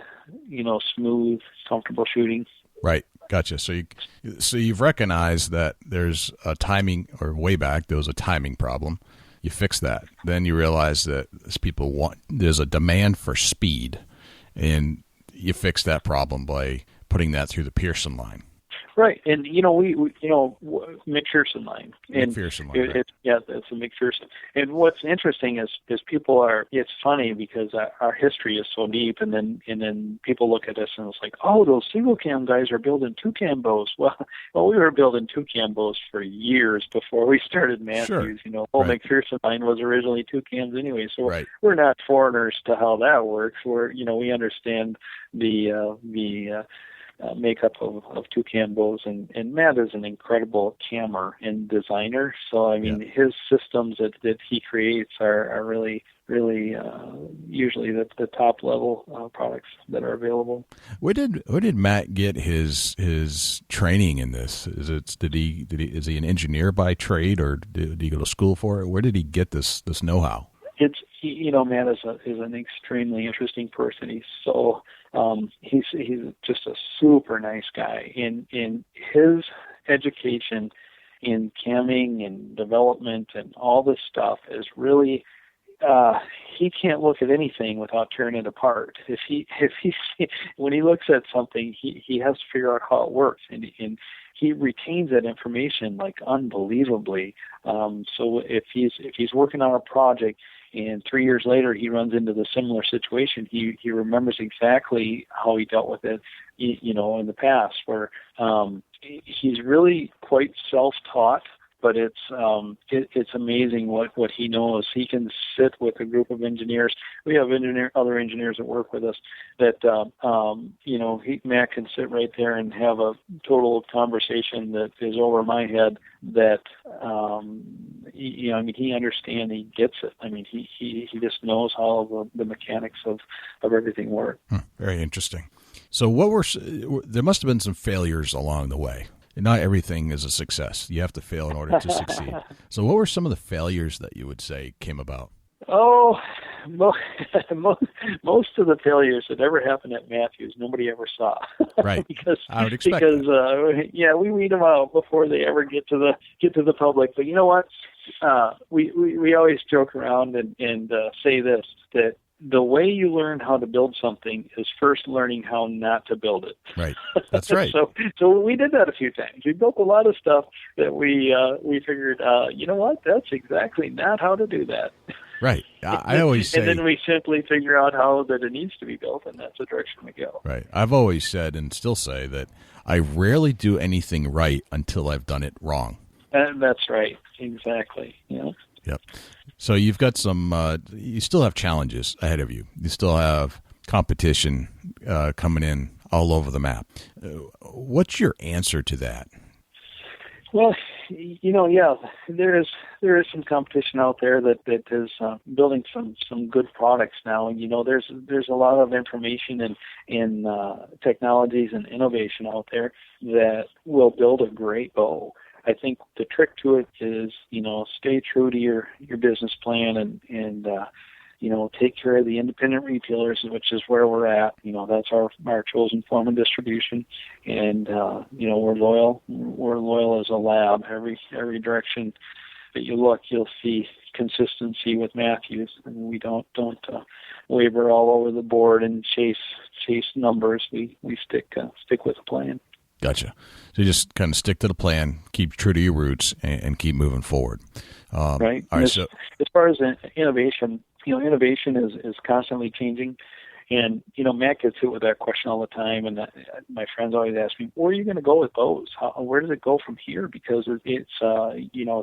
[SPEAKER 6] smooth, comfortable shooting.
[SPEAKER 1] Right. Gotcha. So you've recognized that there's a timing, or way back there was a timing problem. You fix that. Then you realize that there's a demand for speed, and you fix that problem by putting that through the Pearson line.
[SPEAKER 6] Right, and we McPherson line. And
[SPEAKER 1] McPherson line, right.
[SPEAKER 6] It's a McPherson. And what's interesting is people are. It's funny because our history is so deep, and then people look at us and it's like, oh, those single cam guys are building 2-cam bows. Well, we were building 2-cam bows for years before we started Mathews.
[SPEAKER 1] Sure.
[SPEAKER 6] Right. McPherson line was originally 2-cams anyway, so
[SPEAKER 1] right.
[SPEAKER 6] We're not foreigners to how that works. We understand the makeup of 2-cam bows, and Matt is an incredible cammer and designer. So his systems that he creates are really usually the top level products that are available.
[SPEAKER 1] Where did Matt get his training in this? Is he an engineer by trade, or did he go to school for it? Where did he get this know-how?
[SPEAKER 6] Matt is an extremely interesting person. He's so he's just a super nice guy. In his education in camming and development and all this stuff is really he can't look at anything without tearing it apart. When he looks at something, he has to figure out how it works, and he retains that information like unbelievably. So if he's working on a project and 3 years later he runs into the similar situation, he remembers exactly how he dealt with it, in the past. Where he's really quite self-taught. But it's amazing what he knows. He can sit with a group of engineers. We have other engineers that work with us that Matt can sit right there and have a total conversation that is over my head. That he understands. He gets it. I mean, he just knows how the mechanics of everything work.
[SPEAKER 1] Very interesting. So there must have been some failures along the way. Not everything is a success. You have to fail in order to succeed. So what were some of the failures that you would say came about?
[SPEAKER 6] Oh, most of the failures that ever happened at Mathews, nobody ever saw.
[SPEAKER 1] Right. I would expect
[SPEAKER 6] we weed them out before they ever get to the public. But you know what? We always joke around and say this, that the way you learn how to build something is first learning how not to build it.
[SPEAKER 1] Right. That's right.
[SPEAKER 6] So we did that a few times. We built a lot of stuff that we figured, you know what? That's exactly not how to do that.
[SPEAKER 1] Right. I always say.
[SPEAKER 6] And then we simply figure out how that it needs to be built, and that's the direction we go.
[SPEAKER 1] Right. I've always said and still say that I rarely do anything right until I've done it wrong.
[SPEAKER 6] And that's right. Exactly. Yeah.
[SPEAKER 1] Yep. So you've got you still have challenges ahead of you. You still have competition coming in all over the map. What's your answer to that?
[SPEAKER 6] Well, there is some competition out there that is building some good products now. And there's a lot of information and technologies and innovation out there that will build a great bow. I think the trick to it is, stay true to your business plan and take care of the independent retailers, which is where we're at. That's our chosen form of distribution. And, we're loyal. We're loyal as a lab. Every direction that you look, you'll see consistency with Mathews. And we don't waver all over the board and chase numbers. We stick with the plan.
[SPEAKER 1] Gotcha. So you just kind of stick to the plan, keep true to your roots, and keep moving forward.
[SPEAKER 6] Right.
[SPEAKER 1] All right.
[SPEAKER 6] As far as innovation, innovation is constantly changing. And, Matt gets hit with that question all the time. And my friends always ask me, where are you going to go with bows? Where does it go from here? Because it's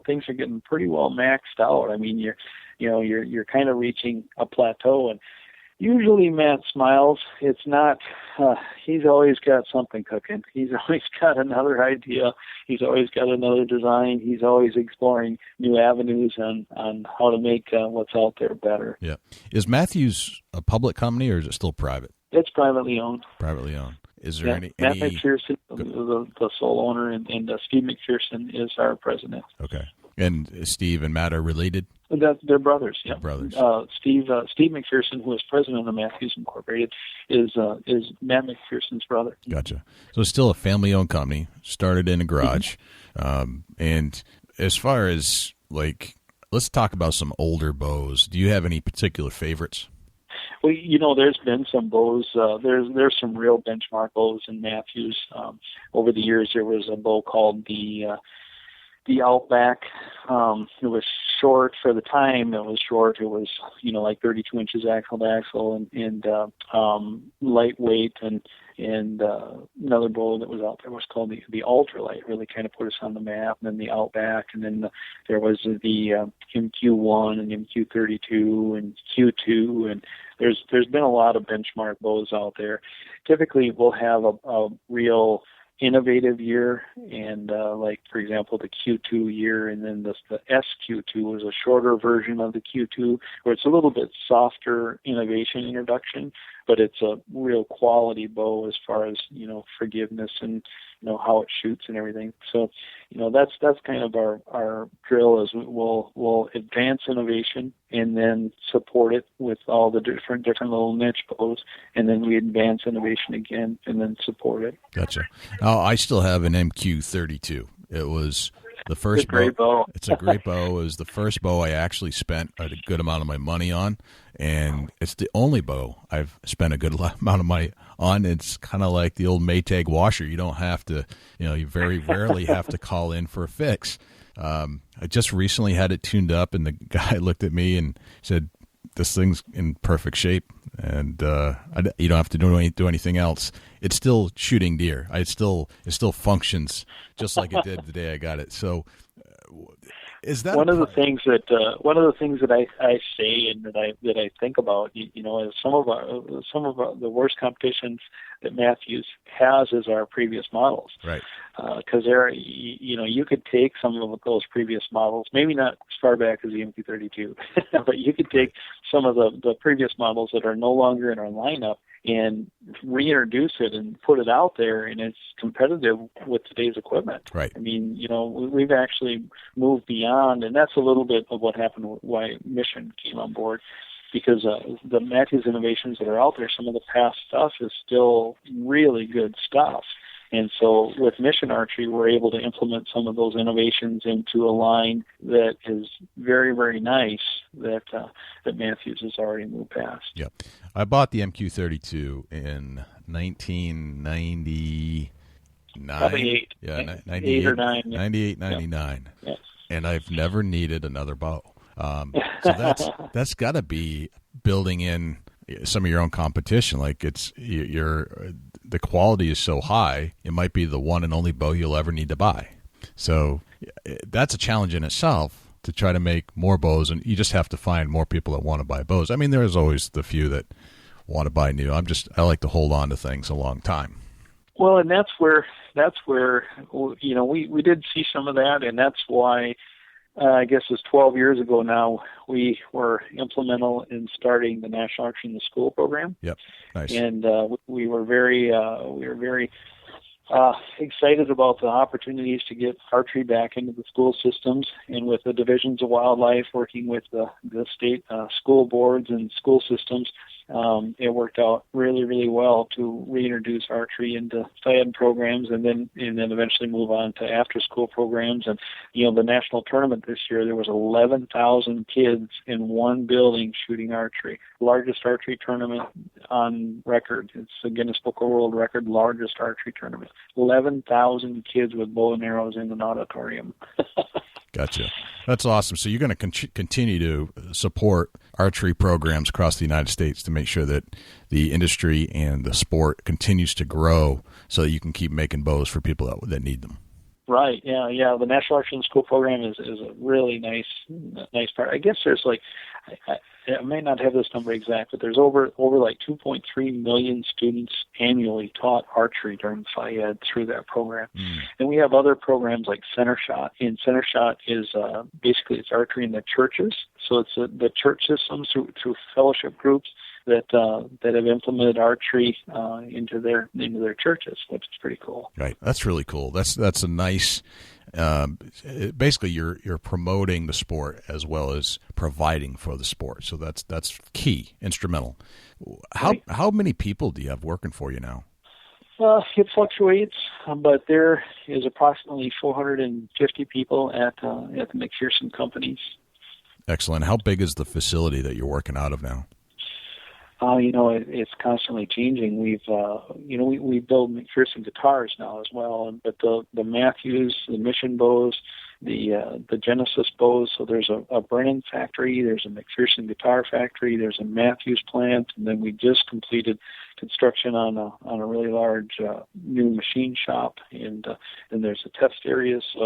[SPEAKER 6] things are getting pretty well maxed out. I mean, you're kind of reaching a plateau. And usually Matt smiles. It's not, he's always got something cooking. He's always got another idea. He's always got another design. He's always exploring new avenues on how to make what's out there better.
[SPEAKER 1] Yeah. Is Mathews a public company or is it still private?
[SPEAKER 6] It's privately owned.
[SPEAKER 1] Privately owned. Is there any?
[SPEAKER 6] Matt McPherson, the sole owner, and Steve McPherson is our president.
[SPEAKER 1] Okay. And Steve and Matt are related?
[SPEAKER 6] They're brothers. Yeah,
[SPEAKER 1] brothers.
[SPEAKER 6] Steve McPherson, who is president of Mathews Incorporated, is Matt McPherson's brother.
[SPEAKER 1] Gotcha. So it's still a family-owned company, started in a garage. Mm-hmm. And as far as let's talk about some older bows. Do you have any particular favorites?
[SPEAKER 6] Well, there's been some bows. There's some real benchmark bows in Mathews. Over the years, there was a bow called the Outback. It was short for the time. It was short. It was, like 32 inches axle to axle and lightweight. And another bow that was out there was called the Ultralight. Really kind of put us on the map. And then the Outback. And then there was the MQ1 and MQ32 and Q2. And there's been a lot of benchmark bows out there. Typically, we'll have a real innovative year, and for example, the Q2 year, and then the SQ2 was a shorter version of the Q2, where it's a little bit softer innovation introduction, but it's a real quality bow as far as forgiveness and how it shoots and everything. So that's kind of our drill is we'll advance innovation and then support it with all the different little niche bows, and then we advance innovation again and then support it.
[SPEAKER 1] Gotcha. Now, I still have an MQ32. It was The first
[SPEAKER 6] great bow.
[SPEAKER 1] It's a great bow. It was the first bow I actually spent a good amount of my money on, and it's the only bow I've spent a good amount of money on. It's kind of like the old Maytag washer. You don't have to, you very rarely have to call in for a fix. I just recently had it tuned up, and the guy looked at me and said, "This thing's in perfect shape, and you don't have to do anything else. It's still shooting deer. It still functions just like it did the day I got it." So, is that
[SPEAKER 6] one of the things that I say and that I think about? Is some of the worst competitions that Mathews has is our previous models,
[SPEAKER 1] right?
[SPEAKER 6] Because you could take some of those previous models, maybe not as far back as the MQ-32, but you could take some of the previous models that are no longer in our lineup and reintroduce it and put it out there, and it's competitive with today's equipment.
[SPEAKER 1] Right.
[SPEAKER 6] I mean, we've actually moved beyond, and that's a little bit of what happened, why Mission came on board, because the Mathews innovations that are out there, some of the past stuff is still really good stuff. And so with Mission Archery, we're able to implement some of those innovations into a line that is very, very nice that Mathews has already moved past.
[SPEAKER 1] Yep. I bought the MQ-32 in 1999.
[SPEAKER 6] Probably 8.
[SPEAKER 1] Yeah,
[SPEAKER 6] 8 or 9.
[SPEAKER 1] 98, 99.
[SPEAKER 6] Yeah.
[SPEAKER 1] And I've never needed another bow. So that's got to be building in some of your own competition. Like the quality is so high, it might be the one and only bow you'll ever need to buy. So that's a challenge in itself to try to make more bows, and you just have to find more people that want to buy bows. I mean, there's always the few that want to buy new. I like to hold on to things a long time.
[SPEAKER 6] Well, and that's where we did see some of that, and that's why I guess it was 12 years ago now, we were implemental in starting the National Archery in the School program.
[SPEAKER 1] Yep, nice.
[SPEAKER 6] And we were very excited about the opportunities to get archery back into the school systems, and with the divisions of wildlife working with the state school boards and school systems, it worked out really, really well to reintroduce archery into SIAD programs, and then eventually move on to after-school programs. And the national tournament this year, there was 11,000 kids in one building shooting archery. Largest archery tournament on record. It's a Guinness Book of World Record, largest archery tournament. 11,000 kids with bow and arrows in an auditorium.
[SPEAKER 1] Gotcha. That's awesome. So you're going to continue to support archery programs across the United States to make sure that the industry and the sport continues to grow so that you can keep making bows for people that need them. Right.
[SPEAKER 6] Yeah. The National Archery in School program is a really nice part. I guess there's I may not have this number exact, but there's over 2.3 million students annually taught archery during SIAD through that program. And we have other programs like Center Shot. And Center Shot is basically it's archery in the churches. So it's the church systems through fellowship groups that have implemented archery into their churches, which is pretty cool.
[SPEAKER 1] Right, that's really cool. That's a nice. Basically, you're promoting the sport as well as providing for the sport. So that's key, instrumental. How many people do you have working for you now?
[SPEAKER 6] It fluctuates, but there is approximately 450 people at the McPherson companies.
[SPEAKER 1] Excellent. How big is the facility that you're working out of now?
[SPEAKER 6] It's constantly changing. We build McPherson guitars now as well, but the Mathews, the Mission bows, the Genesis bows. So there's a Brennan factory, there's a McPherson guitar factory, there's a Mathews plant, and then we just completed construction on a really large new machine shop, and there's a test area. So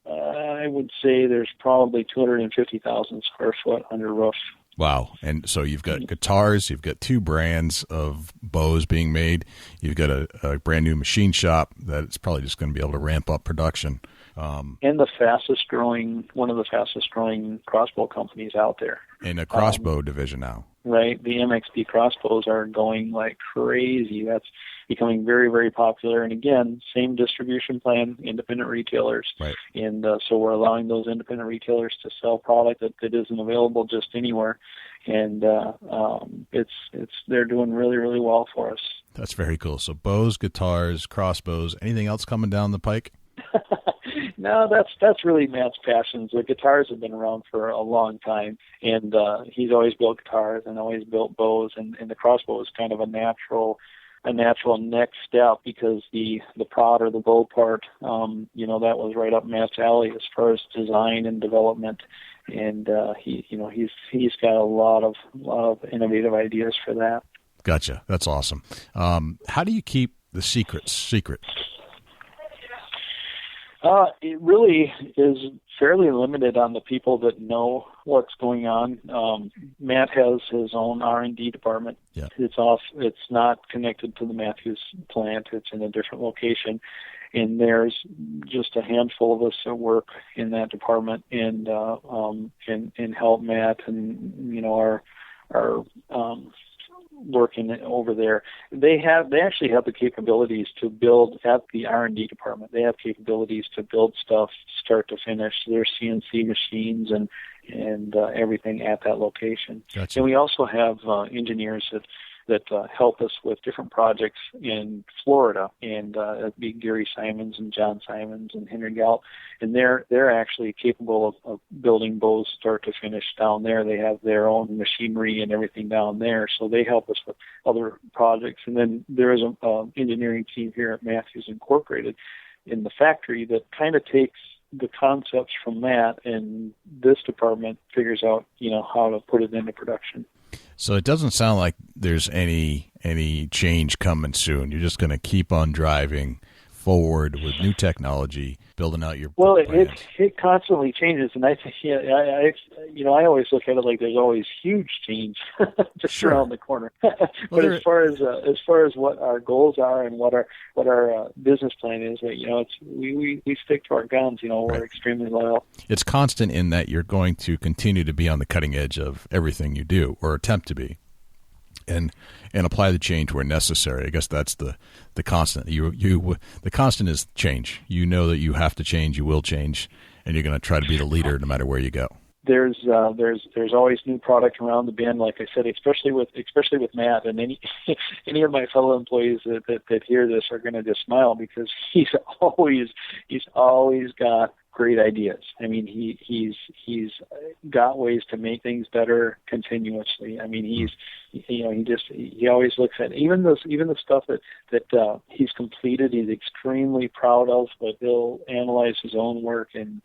[SPEAKER 6] I would say there's probably 250,000 square foot under roof.
[SPEAKER 1] Wow. And so you've got guitars, you've got 2 brands of bows being made, you've got a brand new machine shop that's probably just going to be able to ramp up production.
[SPEAKER 6] And one of the fastest growing crossbow companies out there.
[SPEAKER 1] In a crossbow division now.
[SPEAKER 6] Right. The MXP crossbows are going like crazy. That's becoming very, very popular. And again, same distribution plan, independent retailers.
[SPEAKER 1] Right.
[SPEAKER 6] And so we're allowing those independent retailers to sell product that isn't available just anywhere. And they're doing really, really well for us.
[SPEAKER 1] That's very cool. So bows, guitars, crossbows, anything else coming down the pike?
[SPEAKER 6] No, that's really Matt's passions. The guitars have been around for a long time, and he's always built guitars and always built bows, and the crossbow is kind of a natural next step, because the prod or the bow part, that was right up Matt's alley as far as design and development, and he's got a lot of innovative ideas for that.
[SPEAKER 1] Gotcha. That's awesome. How do you keep the secrets secret?
[SPEAKER 6] It really is fairly limited on the people that know what's going on. Matt has his own R&D department.
[SPEAKER 1] Yeah.
[SPEAKER 6] It's not connected to the Mathews plant. It's in a different location, and there's just a handful of us that work in that department and help Matt and our working over there. They actually have the capabilities to build at the R&D department. They have capabilities to build stuff start to finish. There's CNC machines and everything at that location.
[SPEAKER 1] Gotcha.
[SPEAKER 6] And we also have engineers that help us with different projects in Florida, and that'd be Gary Simons and John Simons and Henry Gallup, and they're actually capable of building bows start to finish down there. They have their own machinery and everything down there, so they help us with other projects. And then there is an engineering team here at Mathews Incorporated in the factory that kind of takes the concepts from Matt, and this department figures out how to put it into production.
[SPEAKER 1] So it doesn't sound like there's any change coming soon. You're just going to keep on driving forward with new technology, building out your
[SPEAKER 6] it constantly changes, and I think I always look at it like there's always huge change just around the corner. But as far as what our goals are and what our business plan is, we stick to our guns. We're extremely loyal.
[SPEAKER 1] It's constant in that you're going to continue to be on the cutting edge of everything you do, or attempt to be, and apply the change where necessary. I guess that's the constant. The constant is change. You know that you have to change. You will change, and you're going to try to be the leader no matter where you go.
[SPEAKER 6] There's always new product around the bend. Like I said, especially with Matt, and any of my fellow employees that hear this are going to just smile, because he's always got great ideas. I mean, he's got ways to make things better continuously. I mean, he always looks at even the stuff that he's completed. He's extremely proud of, but he'll analyze his own work and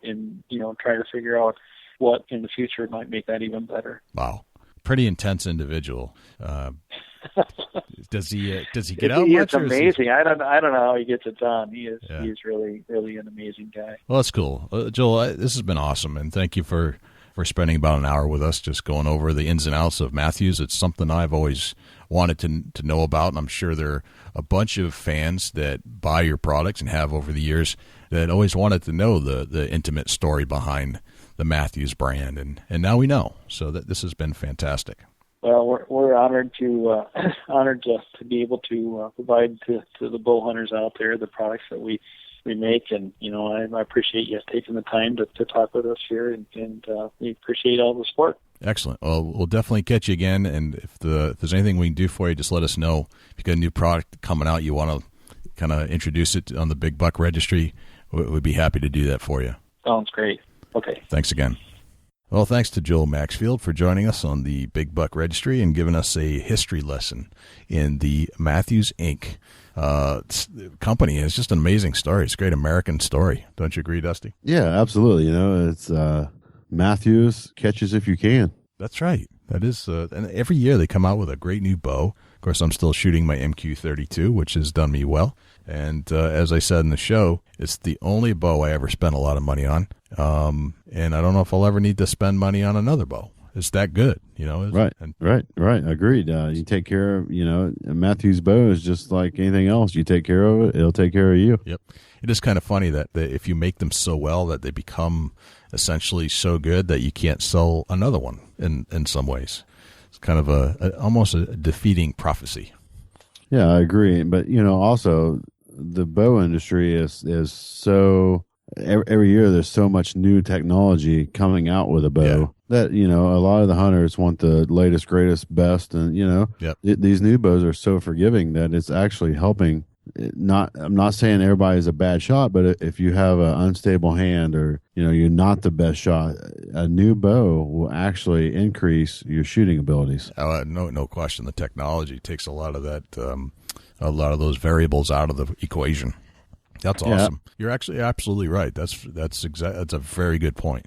[SPEAKER 6] try to figure out what in the future might make that even better.
[SPEAKER 1] Wow, pretty intense individual. Does he get out much?
[SPEAKER 6] It's amazing. I don't know how he gets it done. He's really, really an amazing guy.
[SPEAKER 1] Well, that's cool. Joel, this has been awesome, and thank you for spending about an hour with us just going over the ins and outs of Mathews. It's something I've always wanted to know about, and I'm sure there are a bunch of fans that buy your products and have over the years that always wanted to know the intimate story behind the Mathews brand, and now we know. So this has been fantastic.
[SPEAKER 6] Well, we're honored to be able to provide to the bow hunters out there the products that we make, and I appreciate you taking the time to talk with us here, and we appreciate all the support.
[SPEAKER 1] Excellent. Well, we'll definitely catch you again, and if there's anything we can do for you, just let us know. If you got a new product coming out, you want to kind of introduce it on the Big Buck Registry, we'd be happy to do that for you.
[SPEAKER 6] Sounds great. Okay.
[SPEAKER 1] Thanks again. Well, thanks to Joel Maxfield for joining us on the Big Buck Registry and giving us a history lesson in the Mathews Inc. Company. It's just an amazing story. It's a great American story. Don't you agree, Dusty?
[SPEAKER 5] Yeah, absolutely. It's Mathews, catch as if you can.
[SPEAKER 1] That's right. That is, and every year they come out with a great new bow. Of course, I'm still shooting my MQ-32, which has done me well. And as I said in the show, it's the only bow I ever spent a lot of money on. And I don't know if I'll ever need to spend money on another bow. It's that good,
[SPEAKER 5] Right. Agreed. You take care of, a Mathews bow is just like anything else. You take care of it, it'll take care of you.
[SPEAKER 1] Yep. It is kind of funny that if you make them so well that they become essentially so good that you can't sell another one in some ways. It's kind of almost a defeating prophecy.
[SPEAKER 5] Yeah, I agree. But, also the bow industry is so every year there's so much new technology coming out with a bow that, a lot of the hunters want the latest, greatest, best. And, these new bows are so forgiving that it's actually helping I'm not saying everybody is a bad shot, but if you have an unstable hand or, you're not the best shot, a new bow will actually increase your shooting abilities.
[SPEAKER 1] No question. The technology takes a lot of that, a lot of those variables out of the equation. That's awesome. Yeah. You're actually absolutely right. That's a very good point.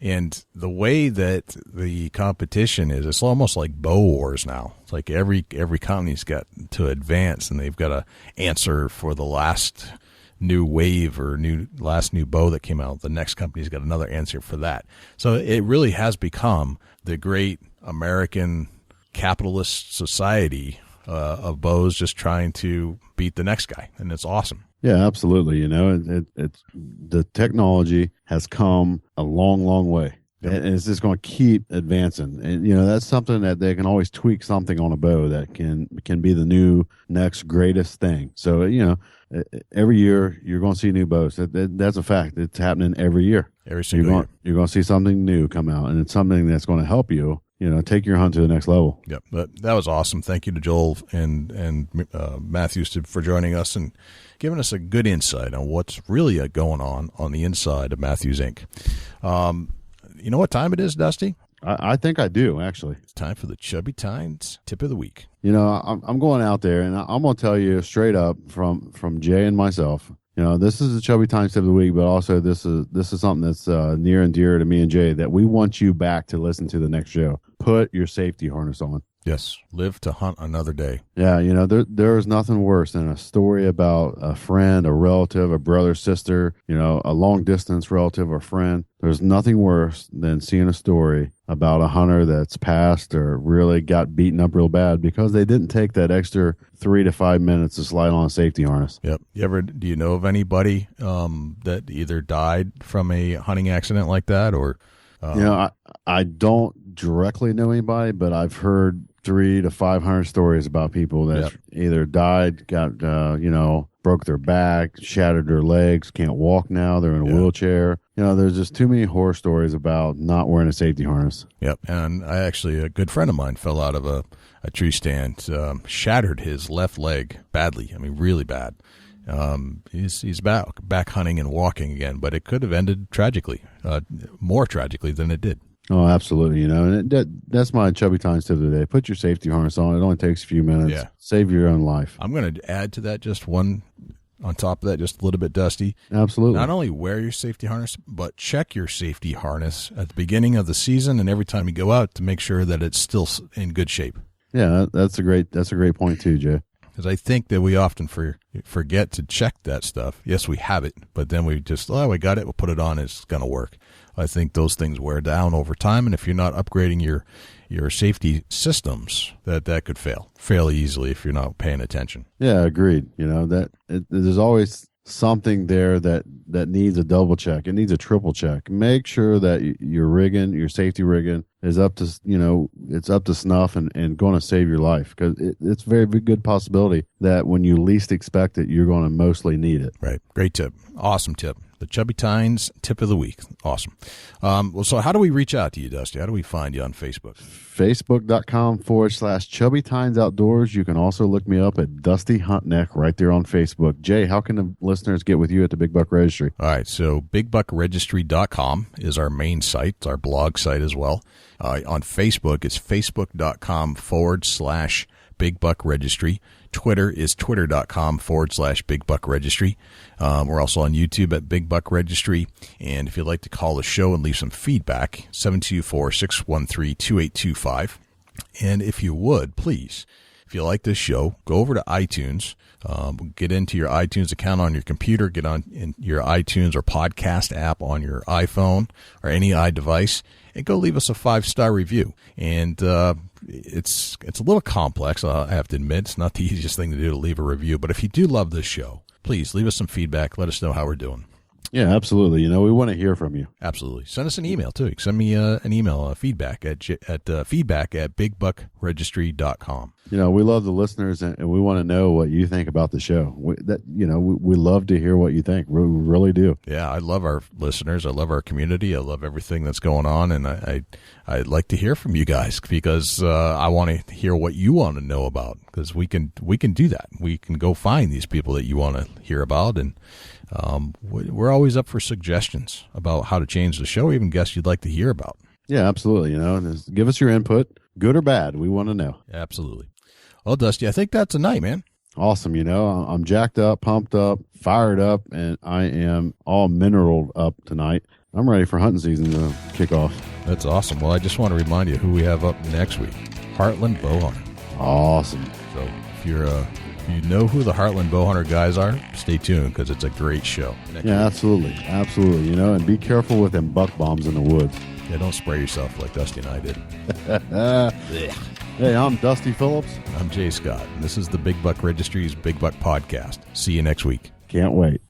[SPEAKER 1] And the way that the competition is, it's almost like bow wars now. It's like every company's got to advance, and they've got to answer for the last new wave or last new bow that came out. The next company's got another answer for that. So it really has become the great American capitalist society of bows just trying to beat the next guy, and it's awesome.
[SPEAKER 5] Yeah, absolutely. It's the technology has come a long, long way, and it's just going to keep advancing. And that's something that they can always tweak something on a bow that can be the new next greatest thing. So every year you're going to see new bows. That's a fact. It's happening every year.
[SPEAKER 1] Every single year.
[SPEAKER 5] You're going to see something new come out, and it's something that's going to help you. Take your hunt to the next level.
[SPEAKER 1] Yep, that was awesome. Thank you to Joel and Mathews for joining us and giving us a good insight on what's really going on the inside of Mathews Inc. You know what time it is, Dusty?
[SPEAKER 5] I think I do, actually.
[SPEAKER 1] It's time for the Chubby Tines Tip of the Week.
[SPEAKER 5] I'm going out there, and I'm going to tell you straight up from Jay and myself. This is the Chubby Tines Tip of the Week, but also this is something that's near and dear to me and Jay that we want you back to listen to the next show. Put your safety harness on.
[SPEAKER 1] Yes, live to hunt another day.
[SPEAKER 5] Yeah, there is nothing worse than a story about a friend, a relative, a brother, sister, a long distance relative or friend. There's nothing worse than seeing a story about a hunter that's passed or really got beaten up real bad because they didn't take that extra 3 to 5 minutes to slide on a safety harness.
[SPEAKER 1] Yep. Do you know of anybody that either died from a hunting accident like that or?
[SPEAKER 5] I don't directly know anybody, but I've heard 300 to 500 stories about people that either died, got broke their back, shattered their legs, can't walk now, they're in a wheelchair. There's just too many horror stories about not wearing a safety harness.
[SPEAKER 1] Yep, and a good friend of mine fell out of a tree stand, shattered his left leg badly. I mean, really bad. He's back hunting and walking again, but it could have ended tragically, more tragically than it did.
[SPEAKER 5] Oh, absolutely. And that's my Chubby Tines tip of the day. Put your safety harness on. It only takes a few minutes.
[SPEAKER 1] Yeah.
[SPEAKER 5] Save your own life.
[SPEAKER 1] I'm going to add to that just one on top of that, just a little bit, Dusty.
[SPEAKER 5] Absolutely.
[SPEAKER 1] Not only wear your safety harness, but check your safety harness at the beginning of the season and every time you go out to make sure that it's still in good shape.
[SPEAKER 5] Yeah, that's a great point too, Jay.
[SPEAKER 1] Because I think that we often forget to check that stuff. Yes, we have it, but then we just, we got it, we'll put it on, it's going to work. I think those things wear down over time, and if you're not upgrading your safety systems, that could fail fairly easily if you're not paying attention.
[SPEAKER 5] Yeah, agreed. There's always something there that needs a double check. It needs a triple check. Make sure that your safety rigging is up to, it's up to snuff and going to save your life, because it's a very good possibility that when you least expect it, you're going to mostly need it.
[SPEAKER 1] Right. Great tip. Awesome tip. The Chubby Tines Tip of the Week. Awesome. So how do we reach out to you, Dusty? How do we find you on Facebook?
[SPEAKER 5] Facebook.com/Chubby Tines Outdoors. You can also look me up at Dusty Huntneck right there on Facebook. Jay, how can the listeners get with you at the Big Buck Registry?
[SPEAKER 1] All right. So bigbuckregistry.com is our main site. It's our blog site as well. On Facebook, it's facebook.com/Big Buck Registry. Twitter is twitter.com/Big Buck Registry. We're also on YouTube at Big Buck Registry. And if you'd like to call the show and leave some feedback, 724-613-2825. And if you would, please, if you like this show, go over to iTunes, get into your iTunes account on your computer, get on in your iTunes or podcast app on your iPhone or any iDevice, and go leave us a 5-star review. And it's a little complex, I have to admit. It's not the easiest thing to do to leave a review. But if you do love this show, please leave us some feedback. Let us know how we're doing.
[SPEAKER 5] Yeah, absolutely. We want to hear from you.
[SPEAKER 1] Absolutely. Send us an email, too. You can send me an email, feedback at bigbuckregistry.com.
[SPEAKER 5] We love the listeners, and we want to know what you think about the show. We love to hear what you think. We really do.
[SPEAKER 1] Yeah, I love our listeners. I love our community. I love everything that's going on, and I'd like to hear from you guys because I want to hear what you want to know about, because we can do that. We can go find these people that you want to hear about, and we're always up for suggestions about how to change the show, even guests you'd like to hear about.
[SPEAKER 5] Yeah, absolutely. Just give us your input, good or bad. We want to know.
[SPEAKER 1] Absolutely. Well, Dusty, I think that's a night, man.
[SPEAKER 5] Awesome. I'm jacked up, pumped up, fired up, and I am all mineraled up tonight. I'm ready for hunting season to kick off.
[SPEAKER 1] That's awesome. Well, I just want to remind you who we have up next week. Heartland Bowhunter.
[SPEAKER 5] Awesome.
[SPEAKER 1] So if you know who the Heartland Bowhunter guys are, stay tuned because it's a great show.
[SPEAKER 5] Yeah, absolutely. Absolutely. And be careful with them buck bombs in the woods.
[SPEAKER 1] Yeah, don't spray yourself like Dusty and I did.
[SPEAKER 5] Hey, I'm Dusty Phillips.
[SPEAKER 1] I'm Jay Scott, and this is the Big Buck Registry's Big Buck Podcast. See you next week.
[SPEAKER 5] Can't wait.